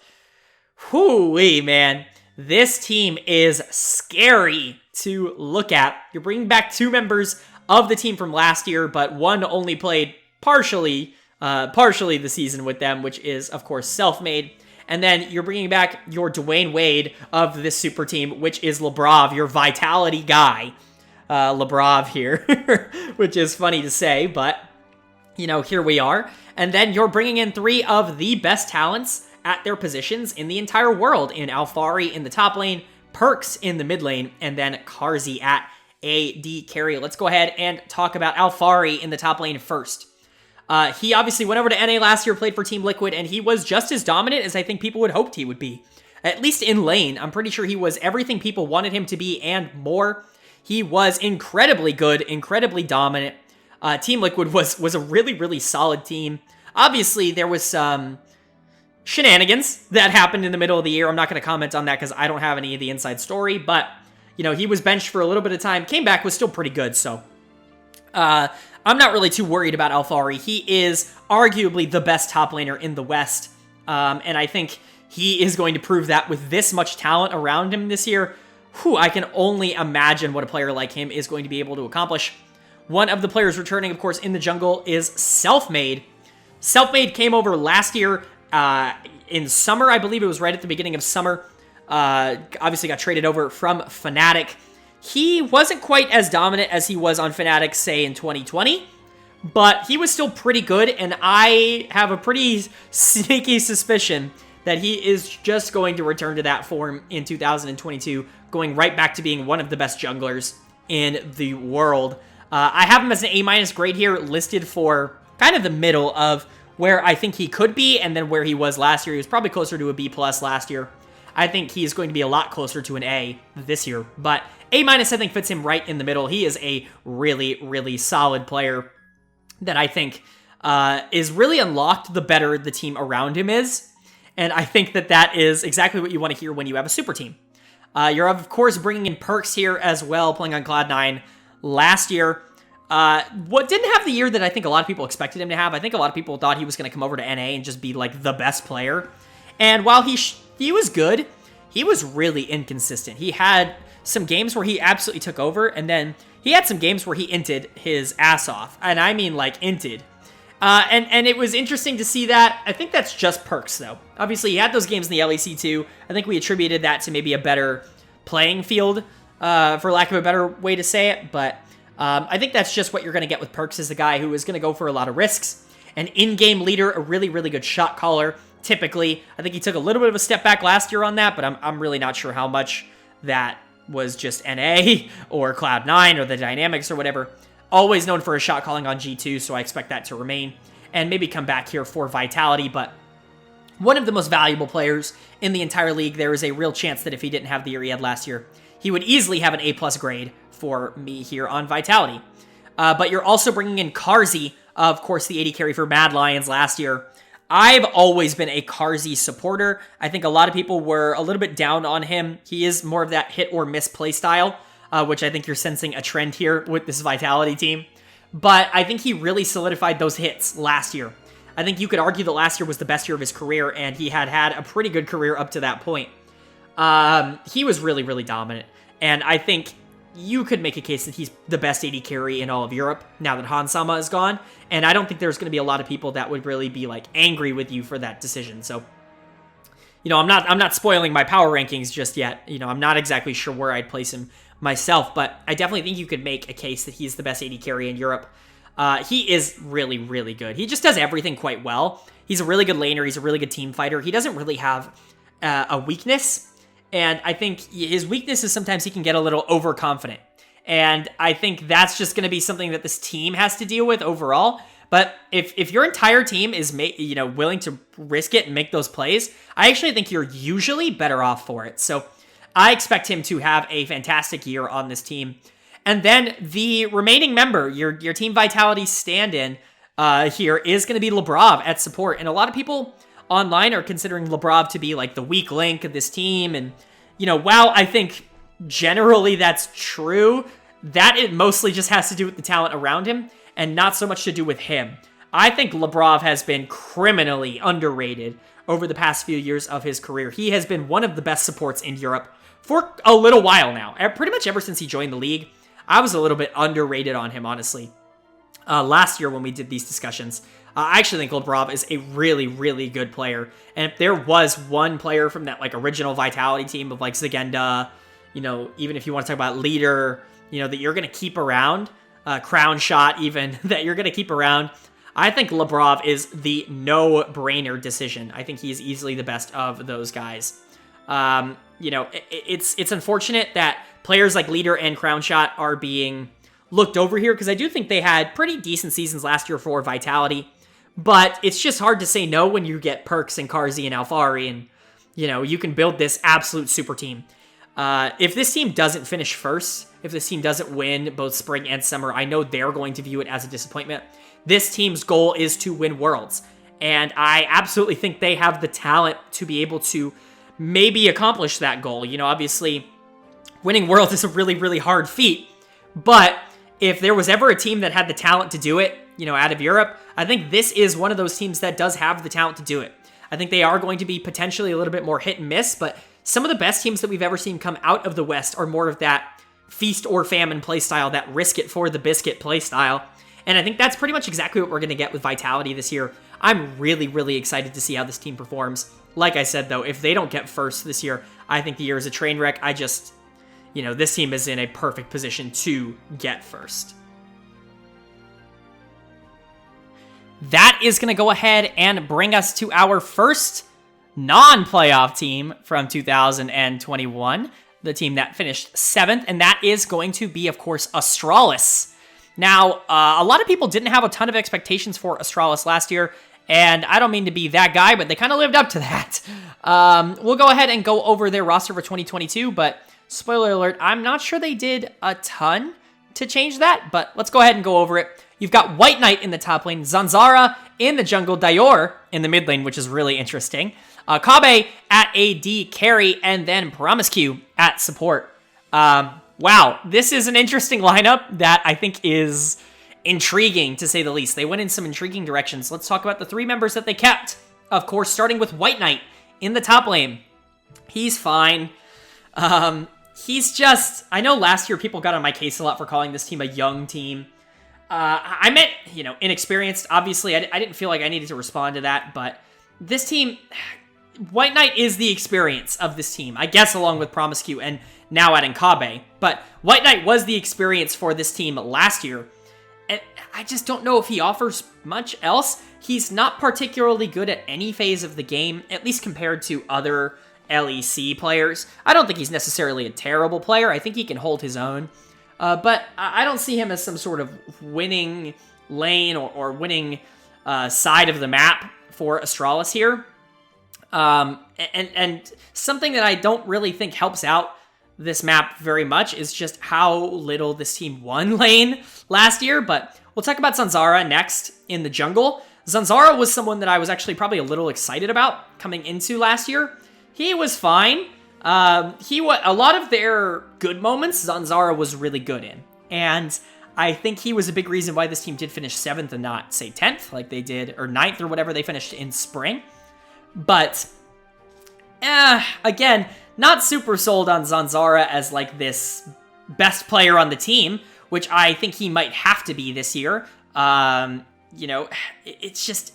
Whoo-wee, man. This team is scary to look at. You're bringing back two members of the team from last year, but one only played partially the season with them, which is, of course, Selfmade. And then you're bringing back your Dwayne Wade of this super team, which is Labrav, your Vitality guy. Labrav here, which is funny to say, but, here we are. And then you're bringing in three of the best talents at their positions in the entire world, in Alphari in the top lane, Perks in the mid lane, and then Karzi at AD carry. Let's go ahead and talk about Alphari in the top lane first. He obviously went over to NA last year, played for Team Liquid, and he was just as dominant as I think people would hoped he would be. At least in lane, I'm pretty sure he was everything people wanted him to be and more. He was incredibly good, incredibly dominant. Team Liquid was a really, really solid team. Obviously, there was some shenanigans that happened in the middle of the year. I'm not going to comment on that because I don't have any of the inside story, but, he was benched for a little bit of time, came back, was still pretty good, so I'm not really too worried about Alphari. He is arguably the best top laner in the West, and I think he is going to prove that with this much talent around him this year. I can only imagine what a player like him is going to be able to accomplish. One of the players returning, of course, in the jungle is Selfmade. Selfmade came over last year in summer. I believe it was right at the beginning of summer. Obviously got traded over from Fnatic. He wasn't quite as dominant as he was on Fnatic, say, in 2020, but he was still pretty good, and I have a pretty sneaky suspicion that he is just going to return to that form in 2022, going right back to being one of the best junglers in the world. I have him as an A- grade here, listed for kind of the middle of where I think he could be, and then where he was last year. He was probably closer to a B+ last year. I think he's going to be a lot closer to an A this year, but A- I think fits him right in the middle. He is a really, really solid player that I think is really unlocked the better the team around him is. And I think that that is exactly what you want to hear when you have a super team. You're, of course, bringing in Perks here as well, playing on Cloud9 last year. What didn't have the year that I think a lot of people expected him to have. I think a lot of people thought he was going to come over to NA and just be like the best player. And while he was good, he was really inconsistent. He had some games where he absolutely took over, and then he had some games where he inted his ass off. And I mean, like, inted. And it was interesting to see that. I think that's just Perks, though. Obviously, he had those games in the LEC, too. I think we attributed that to maybe a better playing field, for lack of a better way to say it. But I think that's just what you're going to get with Perks, is a guy who is going to go for a lot of risks. An in-game leader, a really, really good shot caller, typically. I think he took a little bit of a step back last year on that, but I'm really not sure how much that was just NA or Cloud9 or the dynamics or whatever. Always known for his shot calling on G2, so I expect that to remain and maybe come back here for Vitality, but one of the most valuable players in the entire league. There is a real chance that if he didn't have the year he had last year, he would easily have an A+ grade for me here on Vitality. But you're also bringing in Carzzy, of course, the AD carry for Mad Lions last year. I've always been a Carzzy supporter. I think a lot of people were a little bit down on him. He is more of that hit or miss play style, which I think you're sensing a trend here with this Vitality team. But I think he really solidified those hits last year. I think you could argue that last year was the best year of his career, and he had had a pretty good career up to that point. He was really, really dominant, and I think you could make a case that he's the best AD carry in all of Europe now that Hansama is gone, and I don't think there's going to be a lot of people that would really be like angry with you for that decision. So, you know, I'm not spoiling my power rankings just yet. You know, I'm not exactly sure where I'd place him myself, but I definitely think you could make a case that he's the best AD carry in Europe. He is really, really good. He just does everything quite well. He's a really good laner. He's a really good team fighter. He doesn't really have a weakness. And I think his weakness is sometimes he can get a little overconfident. And I think that's just going to be something that this team has to deal with overall. But if your entire team is willing to risk it and make those plays, I actually think you're usually better off for it. So I expect him to have a fantastic year on this team. And then the remaining member, your Team Vitality stand-in here, is going to be Labrov at support. And a lot of people online are considering Labrov to be like the weak link of this team. And, you know, while I think generally that's true, that it mostly just has to do with the talent around him and not so much to do with him. I think Labrov has been criminally underrated over the past few years of his career. He has been one of the best supports in Europe for a little while now. Pretty much ever since he joined the league, I was a little bit underrated on him, honestly. Last year when we did these discussions, I actually think Labrov is a really, really good player. And if there was one player from that like original Vitality team of like Zagenda, you know, even if you want to talk about leader, you know, that you're going to keep around, Crown Shot even, that you're going to keep around, I think Labrov is the no-brainer decision. I think he is easily the best of those guys. You know, it's unfortunate that players like Leader and Crown Shot are being looked over here, because I do think they had pretty decent seasons last year for Vitality. But it's just hard to say no when you get Perks and Carzzy and Alphari, and, you know, you can build this absolute super team. If this team doesn't finish first, if this team doesn't win both spring and summer, I know they're going to view it as a disappointment. This team's goal is to win Worlds, and I absolutely think they have the talent to be able to maybe accomplish that goal. You know, obviously, winning Worlds is a really, really hard feat, but if there was ever a team that had the talent to do it, you know, out of Europe, I think this is one of those teams that does have the talent to do it. I think they are going to be potentially a little bit more hit and miss, but some of the best teams that we've ever seen come out of the West are more of that feast or famine playstyle, that risk it for the biscuit playstyle. And I think that's pretty much exactly what we're going to get with Vitality this year. I'm really, really excited to see how this team performs. Like I said, though, if they don't get first this year, I think the year is a train wreck. This team is in a perfect position to get first. That is going to go ahead and bring us to our first non-playoff team from 2021, the team that finished 7th, and that is going to be, of course, Astralis. Now, a lot of people didn't have a ton of expectations for Astralis last year, and I don't mean to be that guy, but they kind of lived up to that. We'll go ahead and go over their roster for 2022, but spoiler alert, I'm not sure they did a ton to change that, but let's go ahead and go over it. You've got White Knight in the top lane, Zanzara in the jungle, Dior in the mid lane, which is really interesting. Kabe at AD carry, and then Promiscu at support. Wow, this is an interesting lineup that I think is intriguing, to say the least. They went in some intriguing directions. Let's talk about the 3 members that they kept. Of course, starting with White Knight in the top lane. He's fine. He's just... I know last year people got on my case a lot for calling this team a young team. I meant, inexperienced. Obviously, I didn't feel like I needed to respond to that, but this team... White Knight is the experience of this team, I guess, along with Promiscu and now adding Kabe. But White Knight was the experience for this team last year, and I just don't know if he offers much else. He's not particularly good at any phase of the game, at least compared to other LEC players. I don't think he's necessarily a terrible player. I think he can hold his own. But I don't see him as some sort of winning lane or winning side of the map for Astralis here. And something that I don't really think helps out this map very much is just how little this team won lane last year. But we'll talk about Zanzara next in the jungle. Zanzara was someone that I was actually probably a little excited about coming into last year. He was fine. A lot of their good moments, Zanzara was really good in. And I think he was a big reason why this team did finish 7th and not, say, 10th like they did, or 9th or whatever they finished in spring. But, again, not super sold on Zanzara as, like, this best player on the team, which I think he might have to be this year. It's just...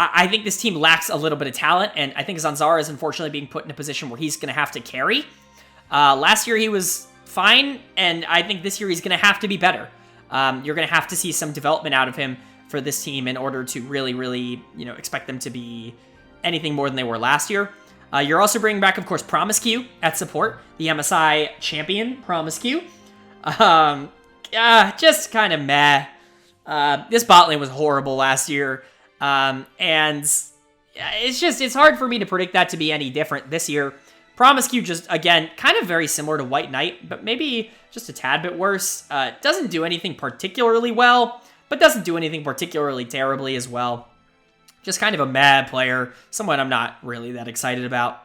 I think this team lacks a little bit of talent, and I think Zanzara is unfortunately being put in a position where he's going to have to carry. Last year he was fine, and I think this year he's going to have to be better. You're going to have to see some development out of him for this team in order to really, really, expect them to be anything more than they were last year. You're also bringing back, of course, Promiscu at support, the MSI champion, Promiscu. Just kind of meh. This bot lane was horrible last year. And it's hard for me to predict that to be any different this year. Promiscu just, again, kind of very similar to White Knight, but maybe just a tad bit worse. Doesn't do anything particularly well, but doesn't do anything particularly terribly as well. Just kind of a mad player, someone I'm not really that excited about.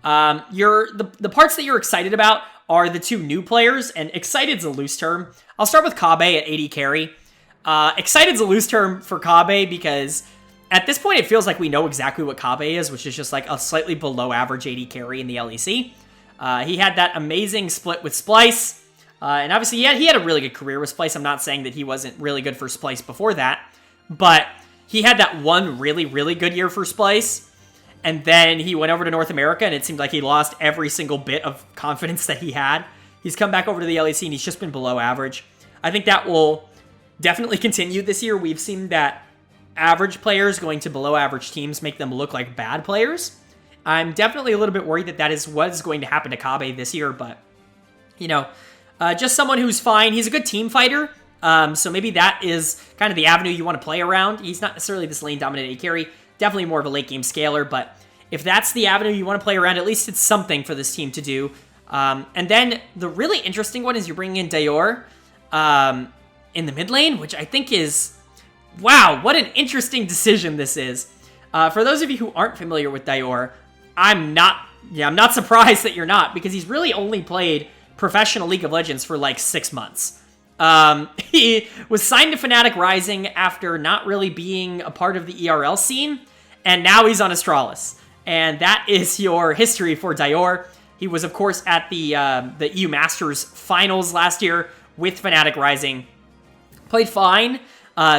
The parts that you're excited about are the 2 new players, and excited's a loose term. I'll start with Kabe at AD carry. Excited's a loose term for Kabe because at this point it feels like we know exactly what Kabe is, which is just like a slightly below average AD carry in the LEC. He had that amazing split with Splice, and obviously he had a really good career with Splice. I'm not saying that he wasn't really good for Splice before that, but he had that one really, really good year for Splice, and then he went over to North America, and it seemed like he lost every single bit of confidence that he had. He's come back over to the LEC, and he's just been below average. I think that will definitely continue this year. We've seen that average players going to below average teams make them look like bad players. I'm definitely a little bit worried that is what is going to happen to Kabe this year, but, just someone who's fine. He's a good team fighter. So maybe that is kind of the avenue you want to play around. He's not necessarily this lane-dominant AD carry, definitely more of a late-game scaler, but if that's the avenue you want to play around, at least it's something for this team to do. And then the really interesting one is you're bringing in Dior in the mid lane, which I think is, wow, what an interesting decision this is. For those of you who aren't familiar with Dior, I'm not surprised that you're not, because he's really only played professional League of Legends for like 6 months. He was signed to Fnatic Rising after not really being a part of the ERL scene, and now he's on Astralis. And that is your history for Dior. He was, of course, at the EU Masters finals last year with Fnatic Rising. Played fine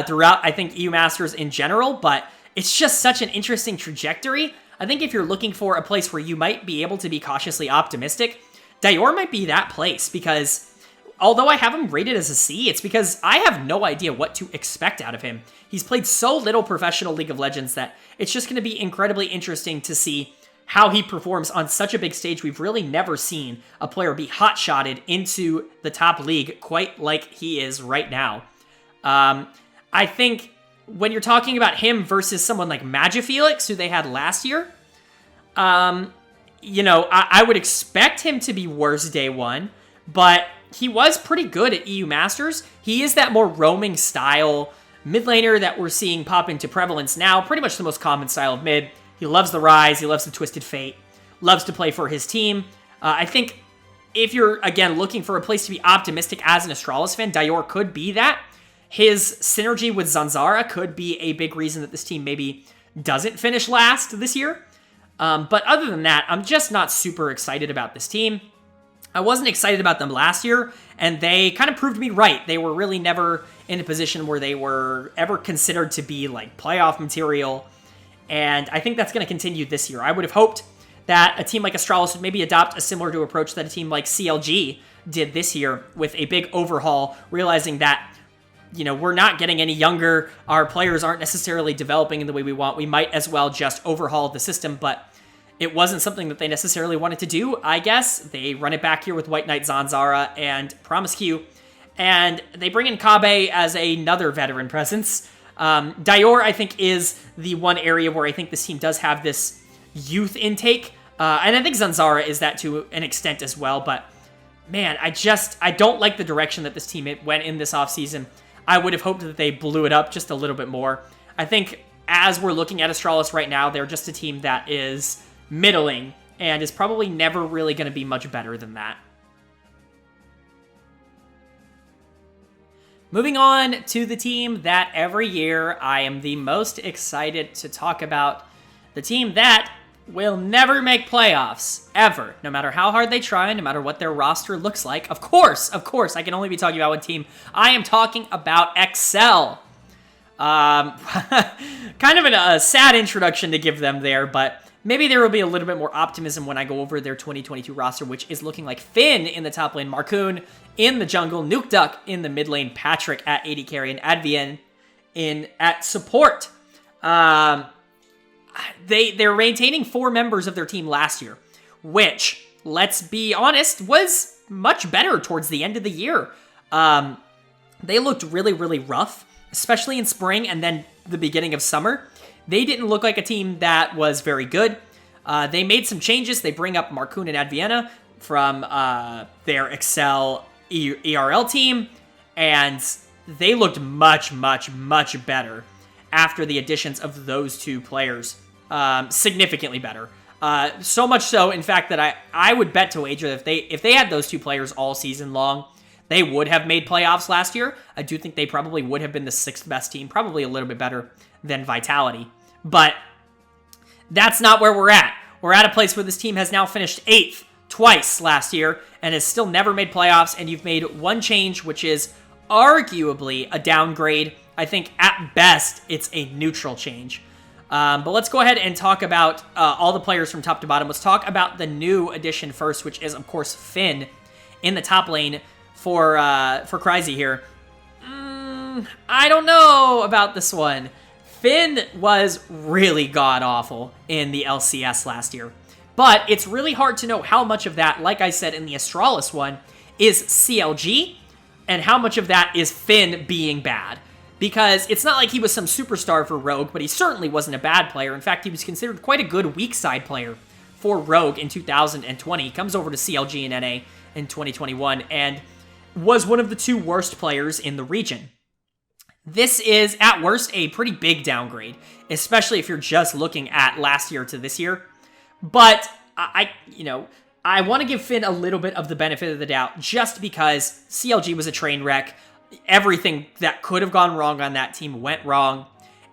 throughout, I think, EU Masters in general, but it's just such an interesting trajectory. I think if you're looking for a place where you might be able to be cautiously optimistic, Dior might be that place, because although I have him rated as a C, it's because I have no idea what to expect out of him. He's played so little professional League of Legends that it's just going to be incredibly interesting to see how he performs on such a big stage. We've really never seen a player be hot-shotted into the top league quite like he is right now. I think when you're talking about him versus someone like Magifelix, who they had last year, you know, I would expect him to be worse day one, but he was pretty good at EU Masters. He is that more roaming style mid laner that we're seeing pop into prevalence now, pretty much the most common style of mid. He loves the Rise, he loves the Twisted Fate, loves to play for his team. I think if you're, again, looking for a place to be optimistic as an Astralis fan, Dior could be that. His synergy with Zanzara could be a big reason that this team maybe doesn't finish last this year. But other than that, I'm just not super excited about this team. I wasn't excited about them last year, and they kind of proved me right. They were really never in a position where they were ever considered to be like playoff material, and I think that's going to continue this year. I would have hoped that a team like Astralis would maybe adopt a similar to approach that a team like CLG did this year with a big overhaul, realizing that, you know, we're not getting any younger, our players aren't necessarily developing in the way we want, we might as well just overhaul the system, but it wasn't something that they necessarily wanted to do, I guess. They run it back here with White Knight, Zanzara, and Promiscu, and they bring in Kabe as another veteran presence. Dior, I think, is the one area where I think this team does have this youth intake, and I think Zanzara is that to an extent as well, but man, I don't like the direction that this team went in this offseason. I would have hoped that they blew it up just a little bit more. I think as we're looking at Astralis right now, they're just a team that is middling and is probably never really going to be much better than that. Moving on to the team that every year I am the most excited to talk about. The team that will never make playoffs, ever. No matter how hard they try, no matter what their roster looks like. Of course, I can only be talking about one team. I am talking about Excel. Kind of a sad introduction to give them there, but maybe there will be a little bit more optimism when I go over their 2022 roster, which is looking like Finn in the top lane, Marcoon in the jungle, Nukeduck in the mid lane, Patrick at AD carry, and Advienne at support. They're maintaining 4 members of their team last year, which, let's be honest, was much better towards the end of the year. They looked really, really rough, especially in spring and then the beginning of summer. They didn't look like a team that was very good. They made some changes. They bring up Marcoon and Advienne from their Excel ERL team, and they looked much, much, much better after the additions of those two players. Significantly better. So much so, in fact, that I would bet to wager that if they had those two players all season long, they would have made playoffs last year. I do think they probably would have been the 6th best team, probably a little bit better than Vitality. But that's not where we're at. We're at a place where this team has now finished 8th twice last year and has still never made playoffs, and you've made one change, which is arguably a downgrade. I think at best it's a neutral change. But let's go ahead and talk about all the players from top to bottom. Let's talk about the new addition first, which is, of course, Finn in the top lane for Cryzy here. I don't know about this one. Finn was really god-awful in the LCS last year. But it's really hard to know how much of that, like I said in the Astralis one, is CLG, and how much of that is Finn being bad. Because it's not like he was some superstar for Rogue, but he certainly wasn't a bad player. In fact, he was considered quite a good weak side player for Rogue in 2020. He comes over to CLG and NA in 2021 and was one of the 2 worst players in the region. This is, at worst, a pretty big downgrade, especially if you're just looking at last year to this year. But I want to give Finn a little bit of the benefit of the doubt just because CLG was a train wreck. Everything that could have gone wrong on that team went wrong,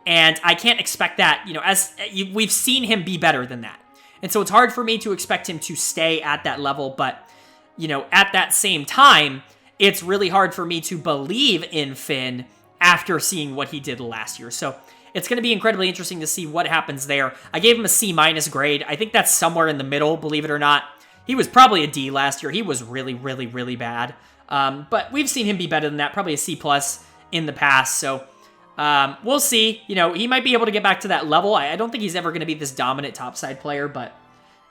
and I can't expect that, as we've seen him be better than that. And so it's hard for me to expect him to stay at that level. But, you know, at that same time, it's really hard for me to believe in Finn after seeing what he did last year. So it's going to be incredibly interesting to see what happens there. I gave him a C- grade. I think that's somewhere in the middle, believe it or not. He was probably a D last year. He was really, really, really bad. But we've seen him be better than that, probably a C+ in the past. So we'll see. You know, he might be able to get back to that level. I don't think he's ever going to be this dominant topside player, but,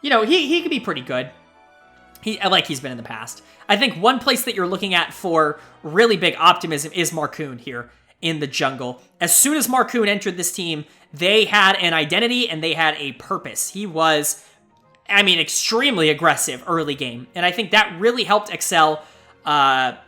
you know, he could be pretty good. Like he's been in the past. I think one place that you're looking at for really big optimism is Marcoon here in the jungle. As soon as Marcoon entered this team, they had an identity and they had a purpose. He was, I mean, extremely aggressive early game. And I think that really helped Excel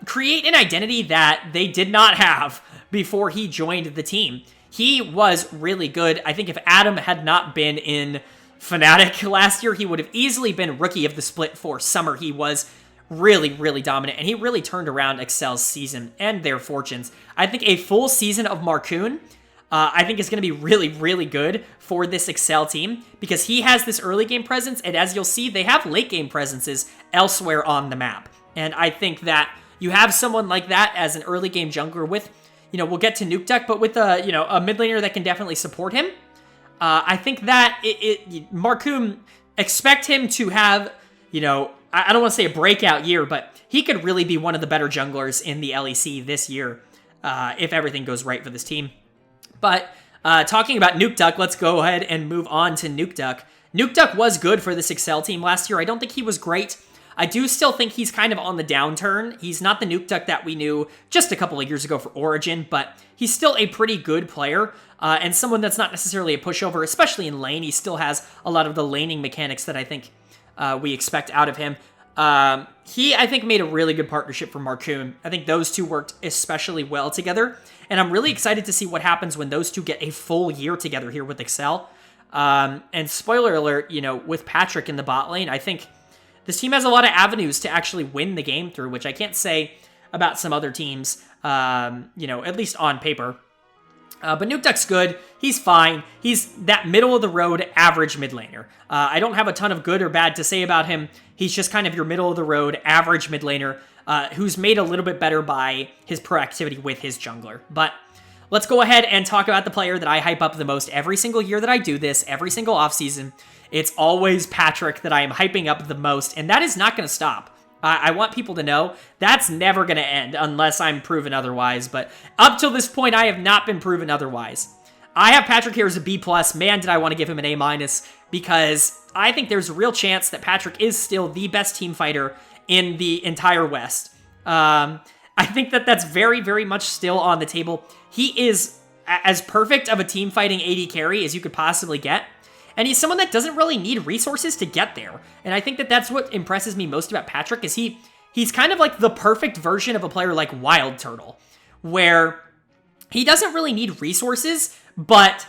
create an identity that they did not have before he joined the team. He was really good. I think if Adam had not been in Fnatic last year, he would have easily been Rookie of the Split for summer. He was really, really dominant, and he really turned around Excel's season and their fortunes. I think a full season of Marcoon, I think is going to be really, really good for this Excel team because he has this early game presence, and as you'll see, they have late game presences elsewhere on the map. And I think that you have someone like that as an early game jungler with, you know, we'll get to Nuke Duck, but with a, you know, a mid laner that can definitely support him. I think that Marcoon, expect him to have, you know, I don't want to say a breakout year, but he could really be one of the better junglers in the LEC this year if everything goes right for this team. But talking about Nuke Duck, let's go ahead and move on to Nuke Duck. Nuke Duck was good for this Excel team last year. I don't think he was great. I do still think he's kind of on the downturn. He's not the Nuke Duck that we knew just a couple of years ago for Origin, but he's still a pretty good player and someone that's not necessarily a pushover, especially in lane. He still has a lot of the laning mechanics that I think we expect out of him. He, I think, made a really good partnership for Marcoon. I think those two worked especially well together, and I'm really excited to see what happens when those two get a full year together here with Excel. And spoiler alert, you know, with Patrick in the bot lane, I think this team has a lot of avenues to actually win the game through, which I can't say about some other teams, you know, at least on paper. But Nuke Duck's good. He's fine. He's that middle-of-the-road average mid laner. I don't have a ton of good or bad to say about him. He's just kind of your middle-of-the-road average mid laner who's made a little bit better by his proactivity with his jungler. But let's go ahead and talk about the player that I hype up the most every single year that I do this, every single offseason. It's always Patrick that I am hyping up the most, and that is not going to stop. I want people to know that's never going to end unless I'm proven otherwise, but up till this point, I have not been proven otherwise. I have Patrick here as a B+. Man, did I want to give him an A- because I think there's a real chance that Patrick is still the best team fighter in the entire West. I think that that's very, very much still on the table. He is as perfect of a team fighting AD carry as you could possibly get. And he's someone that doesn't really need resources to get there. And I think that that's what impresses me most about Patrick is he's kind of like the perfect version of a player like Wild Turtle, where he doesn't really need resources, but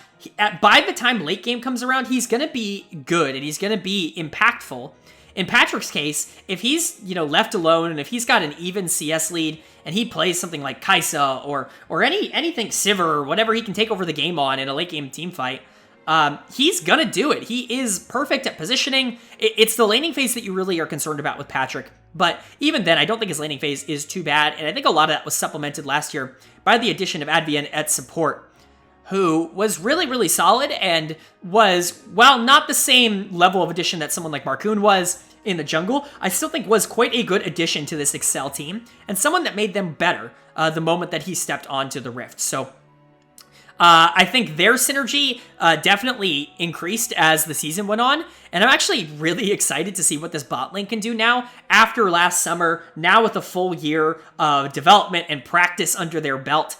by the time late game comes around, he's going to be good and he's going to be impactful. In Patrick's case, if he's, you know, left alone and if he's got an even CS lead and he plays something like Kai'Sa or anything Sivir or whatever he can take over the game on in a late game team fight, he's gonna do it. He is perfect at positioning. It's the laning phase that you really are concerned about with Patrick. But even then, I don't think his laning phase is too bad. And I think a lot of that was supplemented last year by the addition of Advienne at support, who was really, really solid and was, while not the same level of addition that someone like Marcoon was in the jungle, I still think was quite a good addition to this Excel team and someone that made them better the moment that he stepped onto the Rift. So I think their synergy definitely increased as the season went on, and I'm actually really excited to see what this bot lane can do now after last summer, now with a full year of development and practice under their belt.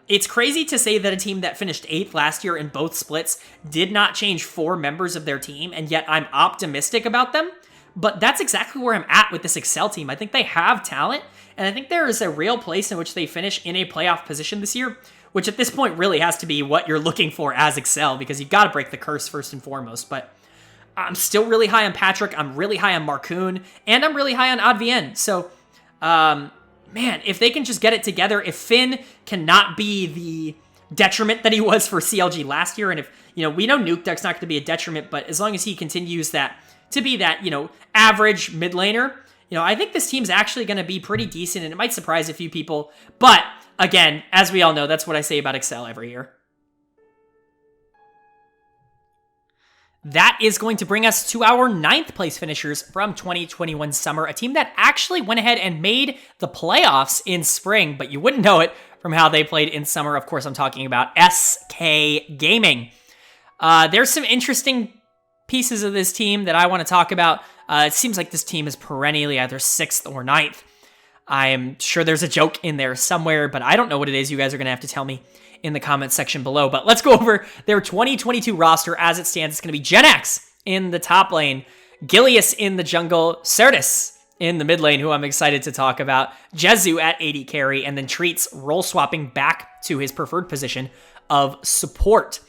It's crazy to say that a team that finished 8th last year in both splits did not change 4 members of their team, and yet I'm optimistic about them. But that's exactly where I'm at with this Excel team. I think they have talent, and I think there is a real place in which they finish in a playoff position this year, which at this point really has to be what you're looking for as Excel, because you've got to break the curse first and foremost. But I'm still really high on Patrick, I'm really high on Marcoon, and I'm really high on Advienne. So, man, if they can just get it together, if Finn cannot be detriment that he was for CLG last year. And if, we know Nuke Duck's not going to be a detriment, but as long as he continues to be that, average mid laner, I think this team's actually going to be pretty decent, and it might surprise a few people. But again, as we all know, that's what I say about Excel every year. That is going to bring us to our 9th place finishers from 2021 summer, a team that actually went ahead and made the playoffs in spring, but you wouldn't know it from how they played in summer. Of course, I'm talking about SK Gaming. There's some interesting pieces of this team that I want to talk about. It seems like this team is perennially either 6th or 9th. I am sure there's a joke in there somewhere, but I don't know what it is. You guys are going to have to tell me in the comments section below. But let's go over their 2022 roster as it stands. It's going to be GenX in the top lane, Gilius in the jungle, Certus in the mid lane, who I'm excited to talk about, Jezu at AD carry, and then Treats role swapping back to his preferred position of support.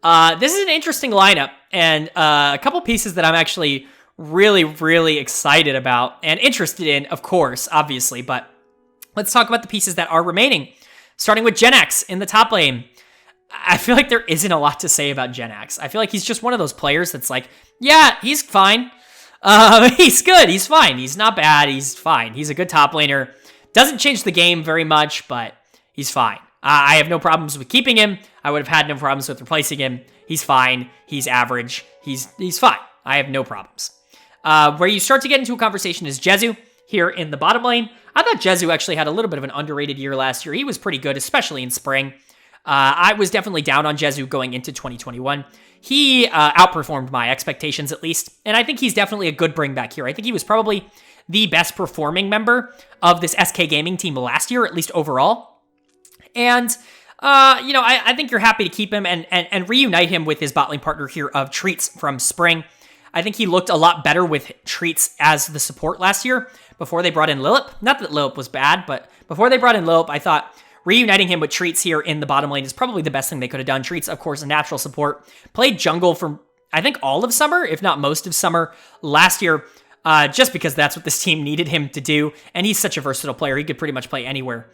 This is an interesting lineup, and a couple pieces that I'm actually really, really excited about and interested in, of course, obviously, but let's talk about the pieces that are remaining. Starting with GenX in the top lane. I feel like there isn't a lot to say about GenX. I feel like he's just one of those players that's like, yeah, he's fine. He's good. He's fine. He's not bad. He's fine. He's a good top laner. Doesn't change the game very much, but he's fine. I have no problems with keeping him. I would have had no problems with replacing him. He's fine. He's average. He's fine. I have no problems. Where you start to get into a conversation is Jezu here in the bottom lane. I thought Jezu actually had a little bit of an underrated year last year. He was pretty good, especially in spring. I was definitely down on Jezu going into 2021. He outperformed my expectations at least, and I think he's definitely a good bring back here. I think he was probably the best performing member of this SK Gaming team last year, at least overall. And, I think you're happy to keep him and reunite him with his bot lane partner here of Treats from spring. I think he looked a lot better with Treats as the support last year before they brought in Lilip. Not that Lilip was bad, but before they brought in Lilip, I thought reuniting him with Treats here in the bottom lane is probably the best thing they could have done. Treats, of course, a natural support. Played jungle for, I think, all of summer, if not most of summer last year, just because that's what this team needed him to do. And he's such a versatile player. He could pretty much play anywhere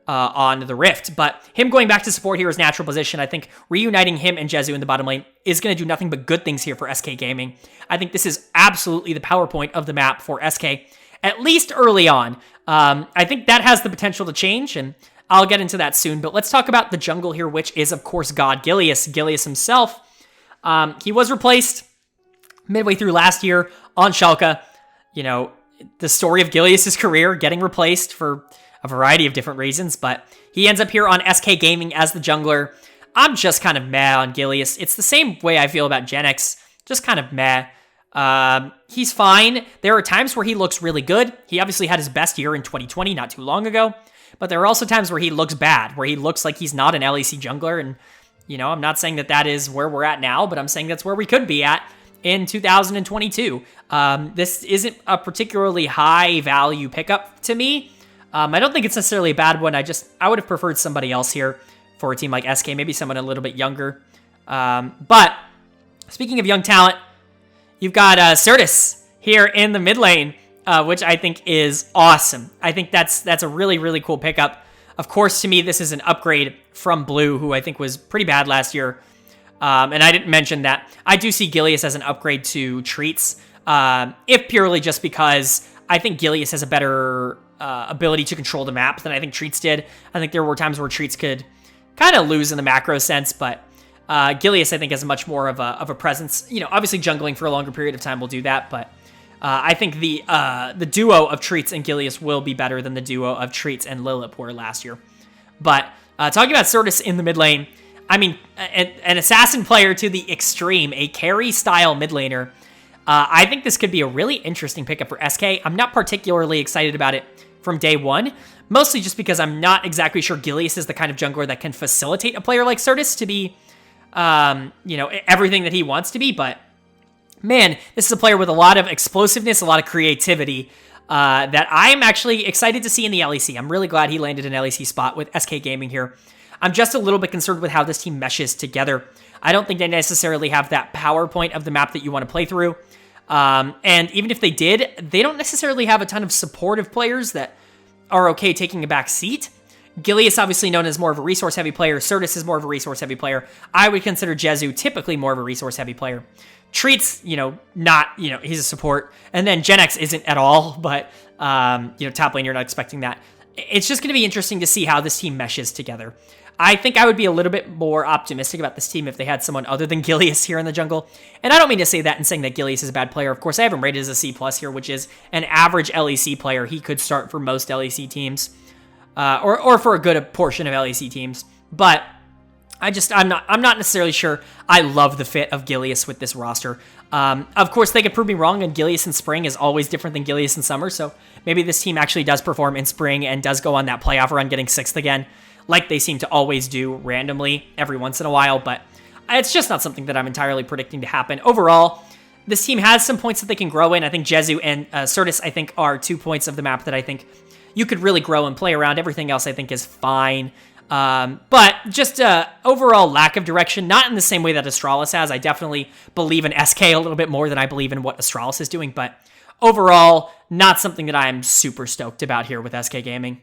on the Rift. But him going back to support here is natural position. I think reuniting him and Jezu in the bottom lane is going to do nothing but good things here for SK Gaming. I think this is absolutely the power point of the map for SK, at least early on. I think that has the potential to change, and I'll get into that soon. But let's talk about the jungle here, which is, of course, God Gilius. Gilius himself. He was replaced midway through last year on Schalke. The story of Gilius' career, getting replaced for a variety of different reasons, but he ends up here on SK Gaming as the jungler. I'm just kind of meh on Gilius. It's the same way I feel about GenX, just kind of meh. He's fine. There are times where he looks really good. He obviously had his best year in 2020, not too long ago, but there are also times where he looks bad, where he looks like he's not an LEC jungler, and, I'm not saying that that is where we're at now, but I'm saying that's where we could be at in 2022. This isn't a particularly high value pickup to me. I don't think it's necessarily a bad one. I would have preferred somebody else here for a team like SK, maybe someone a little bit younger. But speaking of young talent, you've got Certus here in the mid lane, which I think is awesome. I think that's a really, really cool pickup. Of course, to me, this is an upgrade from Blue, who I think was pretty bad last year. And I didn't mention that I do see Gilius as an upgrade to Treats, if purely just because I think Gilius has a better ability to control the map than I think Treats did. I think there were times where Treats could kind of lose in the macro sense, but Gilius, I think, has much more of a presence. Obviously jungling for a longer period of time will do that, but I think the duo of Treats and Gilius will be better than the duo of Treats and Lilip were last year. But talking about Certus in the mid lane, I mean, an assassin player to the extreme, a carry-style mid laner. I think this could be a really interesting pickup for SK. I'm not particularly excited about it from day one, mostly just because I'm not exactly sure Gilius is the kind of jungler that can facilitate a player like Certus to be, everything that he wants to be. But man, this is a player with a lot of explosiveness, a lot of creativity that I'm actually excited to see in the LEC. I'm really glad he landed an LEC spot with SK Gaming here. I'm just a little bit concerned with how this team meshes together. I don't think they necessarily have that power point of the map that you want to play through. And even if they did, they don't necessarily have a ton of supportive players that are okay taking a back seat. Gilius obviously known as more of a resource-heavy player. Certus is more of a resource-heavy player. I would consider Jezu typically more of a resource-heavy player. Treats, not, he's a support. And then Gen X isn't at all, but, top lane, you're not expecting that. It's just going to be interesting to see how this team meshes together. I think I would be a little bit more optimistic about this team if they had someone other than Gilius here in the jungle. And I don't mean to say that and saying that Gilius is a bad player. Of course, I have him rated as a C+ here, which is an average LEC player. He could start for most LEC teams, or for a good portion of LEC teams. But I'm not necessarily sure I love the fit of Gilius with this roster. Of course, they could prove me wrong, and Gilius in spring is always different than Gilius in summer, so maybe this team actually does perform in spring and does go on that playoff run getting 6th again, like they seem to always do randomly every once in a while, but it's just not something that I'm entirely predicting to happen. Overall, this team has some points that they can grow in. I think Jezu and Certus, I think, are 2 points of the map that I think you could really grow and play around. Everything else, I think, is fine. But just overall lack of direction, not in the same way that Astralis has. I definitely believe in SK a little bit more than I believe in what Astralis is doing, but overall, not something that I'm super stoked about here with SK Gaming.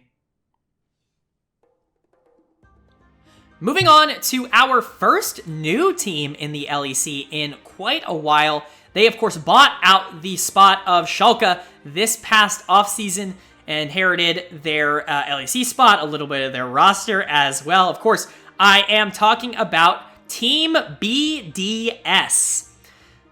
Moving on to our first new team in the LEC in quite a while. They, of course, bought out the spot of Schalke this past offseason, inherited their LEC spot, a little bit of their roster as well. Of course, I am talking about Team BDS.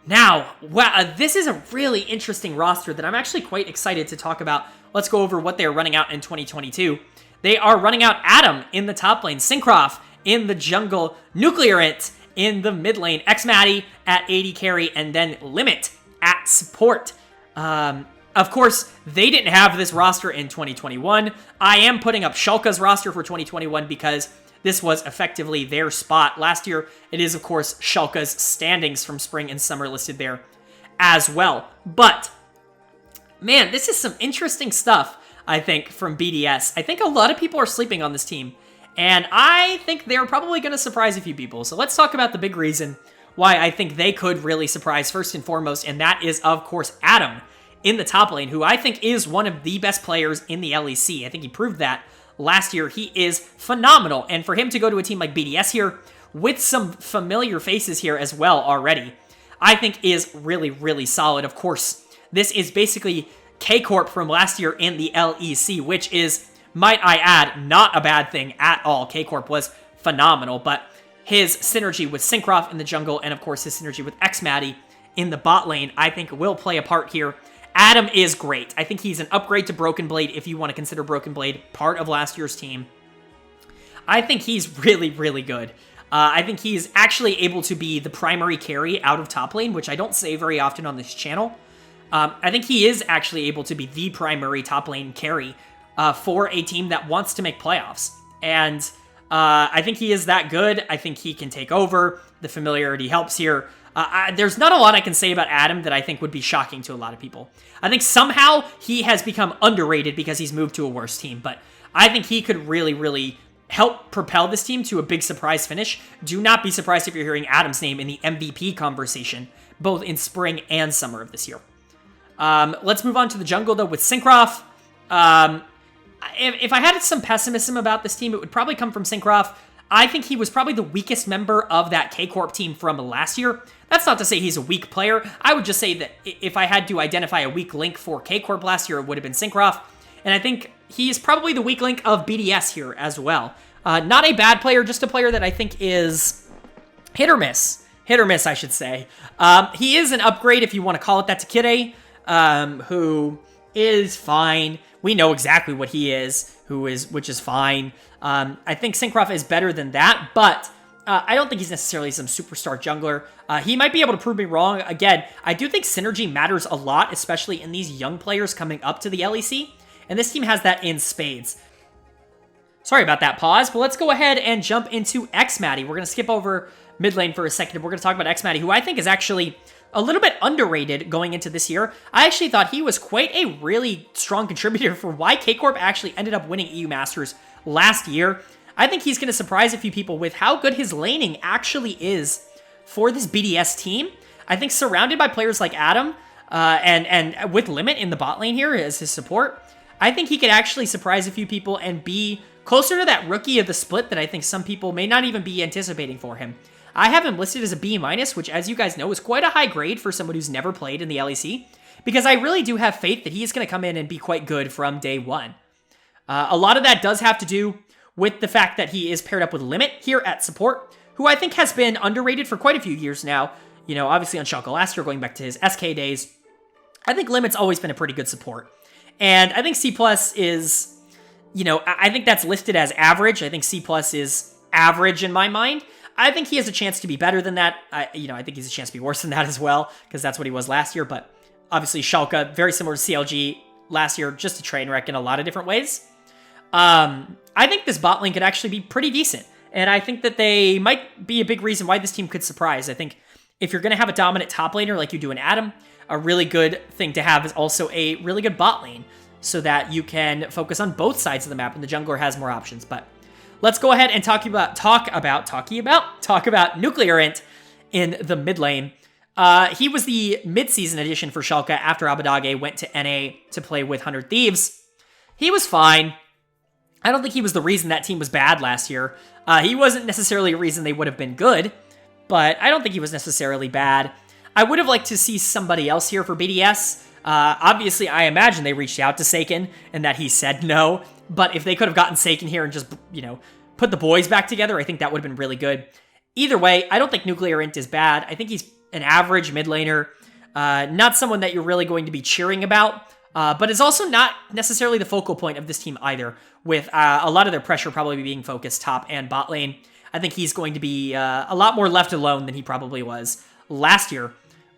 Now, wow, this is a really interesting roster that I'm actually quite excited to talk about. Let's go over what they're running out in 2022. They are running out Adam in the top lane, Syncroft in the jungle, Nuclearant in the mid lane, Xmatty at AD carry, and then Limit at support. Of course, they didn't have this roster in 2021. I am putting up Schalke's roster for 2021 because this was effectively their spot last year. It is, of course, Schalke's standings from spring and summer listed there as well. But, man, this is some interesting stuff, I think, from BDS. I think a lot of people are sleeping on this team, and I think they're probably going to surprise a few people. So let's talk about the big reason why I think they could really surprise first and foremost, and that is, of course, Adam in the top lane, who I think is one of the best players in the LEC. I think he proved that last year. He is phenomenal, and for him to go to a team like BDS here, with some familiar faces here as well already, I think is really, really solid. Of course, this is basically K-Corp from last year in the LEC, which is, might I add, not a bad thing at all. K-Corp was phenomenal, but his synergy with Syncroft in the jungle, and of course his synergy with Xmatty in the bot lane, I think will play a part here. Adam is great. I think he's an upgrade to Broken Blade if you want to consider Broken Blade part of last year's team. I think he's really, really good. I think he's actually able to be the primary carry out of top lane, which I don't say very often on this channel. I think he is actually able to be the primary top lane carry for a team that wants to make playoffs. And I think he is that good. I think he can take over. The familiarity helps here. There's not a lot I can say about Adam that I think would be shocking to a lot of people. I think somehow he has become underrated because he's moved to a worse team, but I think he could really, really help propel this team to a big surprise finish. Do not be surprised if you're hearing Adam's name in the MVP conversation, both in spring and summer of this year. Let's move on to the jungle, though, with Syncroft. If I had some pessimism about this team, it would probably come from Syncroft. I think he was probably the weakest member of that K-Corp team from last year. That's not to say he's a weak player. I would just say that if I had to identify a weak link for K-Corp last year, it would have been Syncroft. And I think he's probably the weak link of BDS here as well. Not a bad player, just a player that I think is hit or miss. Hit or miss, I should say. He is an upgrade, if you want to call it that, to Kide, who is fine. We know exactly what he is, which is fine. I think Syncroft is better than that, but I don't think he's necessarily some superstar jungler. He might be able to prove me wrong. Again, I do think synergy matters a lot, especially in these young players coming up to the LEC, and this team has that in spades. Sorry about that pause, but let's go ahead and jump into Xmatty. We're going to skip over mid lane for a second. We're going to talk about Xmatty, who I think is actually a little bit underrated going into this year. I actually thought he was quite a really strong contributor for why K-Corp actually ended up winning EU Masters last year. I think he's going to surprise a few people with how good his laning actually is for this BDS team. I think surrounded by players like Adam and with Limit in the bot lane here as his support, I think he could actually surprise a few people and be closer to that rookie of the split that I think some people may not even be anticipating for him. I have him listed as a B-, which, as you guys know, is quite a high grade for someone who's never played in the LEC, because I really do have faith that he is going to come in and be quite good from day one. A lot of that does have to do with the fact that he is paired up with Limit here at support, who I think has been underrated for quite a few years now. You know, obviously on Schalke last year, going back to his SK days, I think Limit's always been a pretty good support. And I think C+ is, you know, I think that's listed as average. I think C+ is average in my mind. I think he has a chance to be better than that. I think he's a chance to be worse than that as well, because that's what he was last year. But obviously Schalke, very similar to CLG last year, just a train wreck in a lot of different ways. I think this bot lane could actually be pretty decent. And I think that they might be a big reason why this team could surprise. I think if you're going to have a dominant top laner like you do in Adam, a really good thing to have is also a really good bot lane, so that you can focus on both sides of the map and the jungler has more options. But let's go ahead and talk about Nuclear Int in the mid lane. He was the mid-season addition for Schalke after Abadage went to NA to play with 100 Thieves. He was fine. I don't think he was the reason that team was bad last year. He wasn't necessarily a reason they would have been good, but I don't think he was necessarily bad. I would have liked to see somebody else here for BDS. Obviously, I imagine they reached out to Seiken and that he said no, but if they could have gotten Seiken here and just, you know, put the boys back together, I think that would have been really good. Either way, I don't think Nuclear Int is bad. I think he's an average mid laner, not someone that you're really going to be cheering about, but is also not necessarily the focal point of this team either, with a lot of their pressure probably being focused top and bot lane. I think he's going to be a lot more left alone than he probably was last year.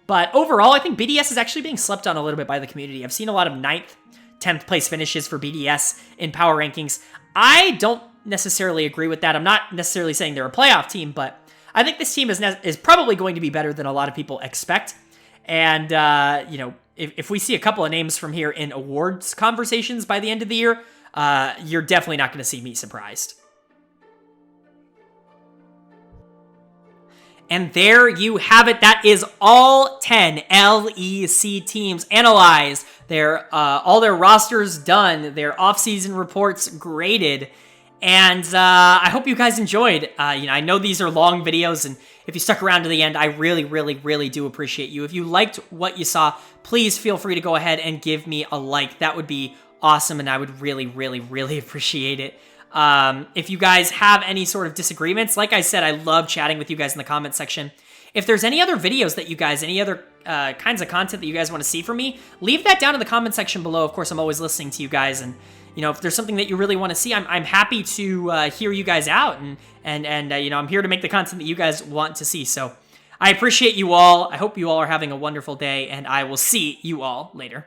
But overall, I think BDS is actually being slept on a little bit by the community. I've seen a lot of 9th, 10th place finishes for BDS in power rankings. I don't necessarily agree with that. I'm not necessarily saying they're a playoff team, but I think this team is probably going to be better than a lot of people expect. And, you know, if we see a couple of names from here in awards conversations by the end of the year, you're definitely not going to see me surprised. And there you have it. That is all 10 LEC teams analyzed. All their rosters done. Their offseason reports graded. And I hope you guys enjoyed. I know these are long videos, and if you stuck around to the end, I really, really, really do appreciate you. If you liked what you saw, please feel free to go ahead and give me a like. That would be awesome, and I would really, really, really appreciate it. If you guys have any sort of disagreements, like I said, I love chatting with you guys in the comment section. If there's any other videos that you guys, any other kinds of content that you guys want to see from me, leave that down in the comment section below. Of course, I'm always listening to you guys, and you know, if there's something that you really want to see, I'm happy to hear you guys out, and you know, I'm here to make the content that you guys want to see. So I appreciate you all. I hope you all are having a wonderful day, and I will see you all later.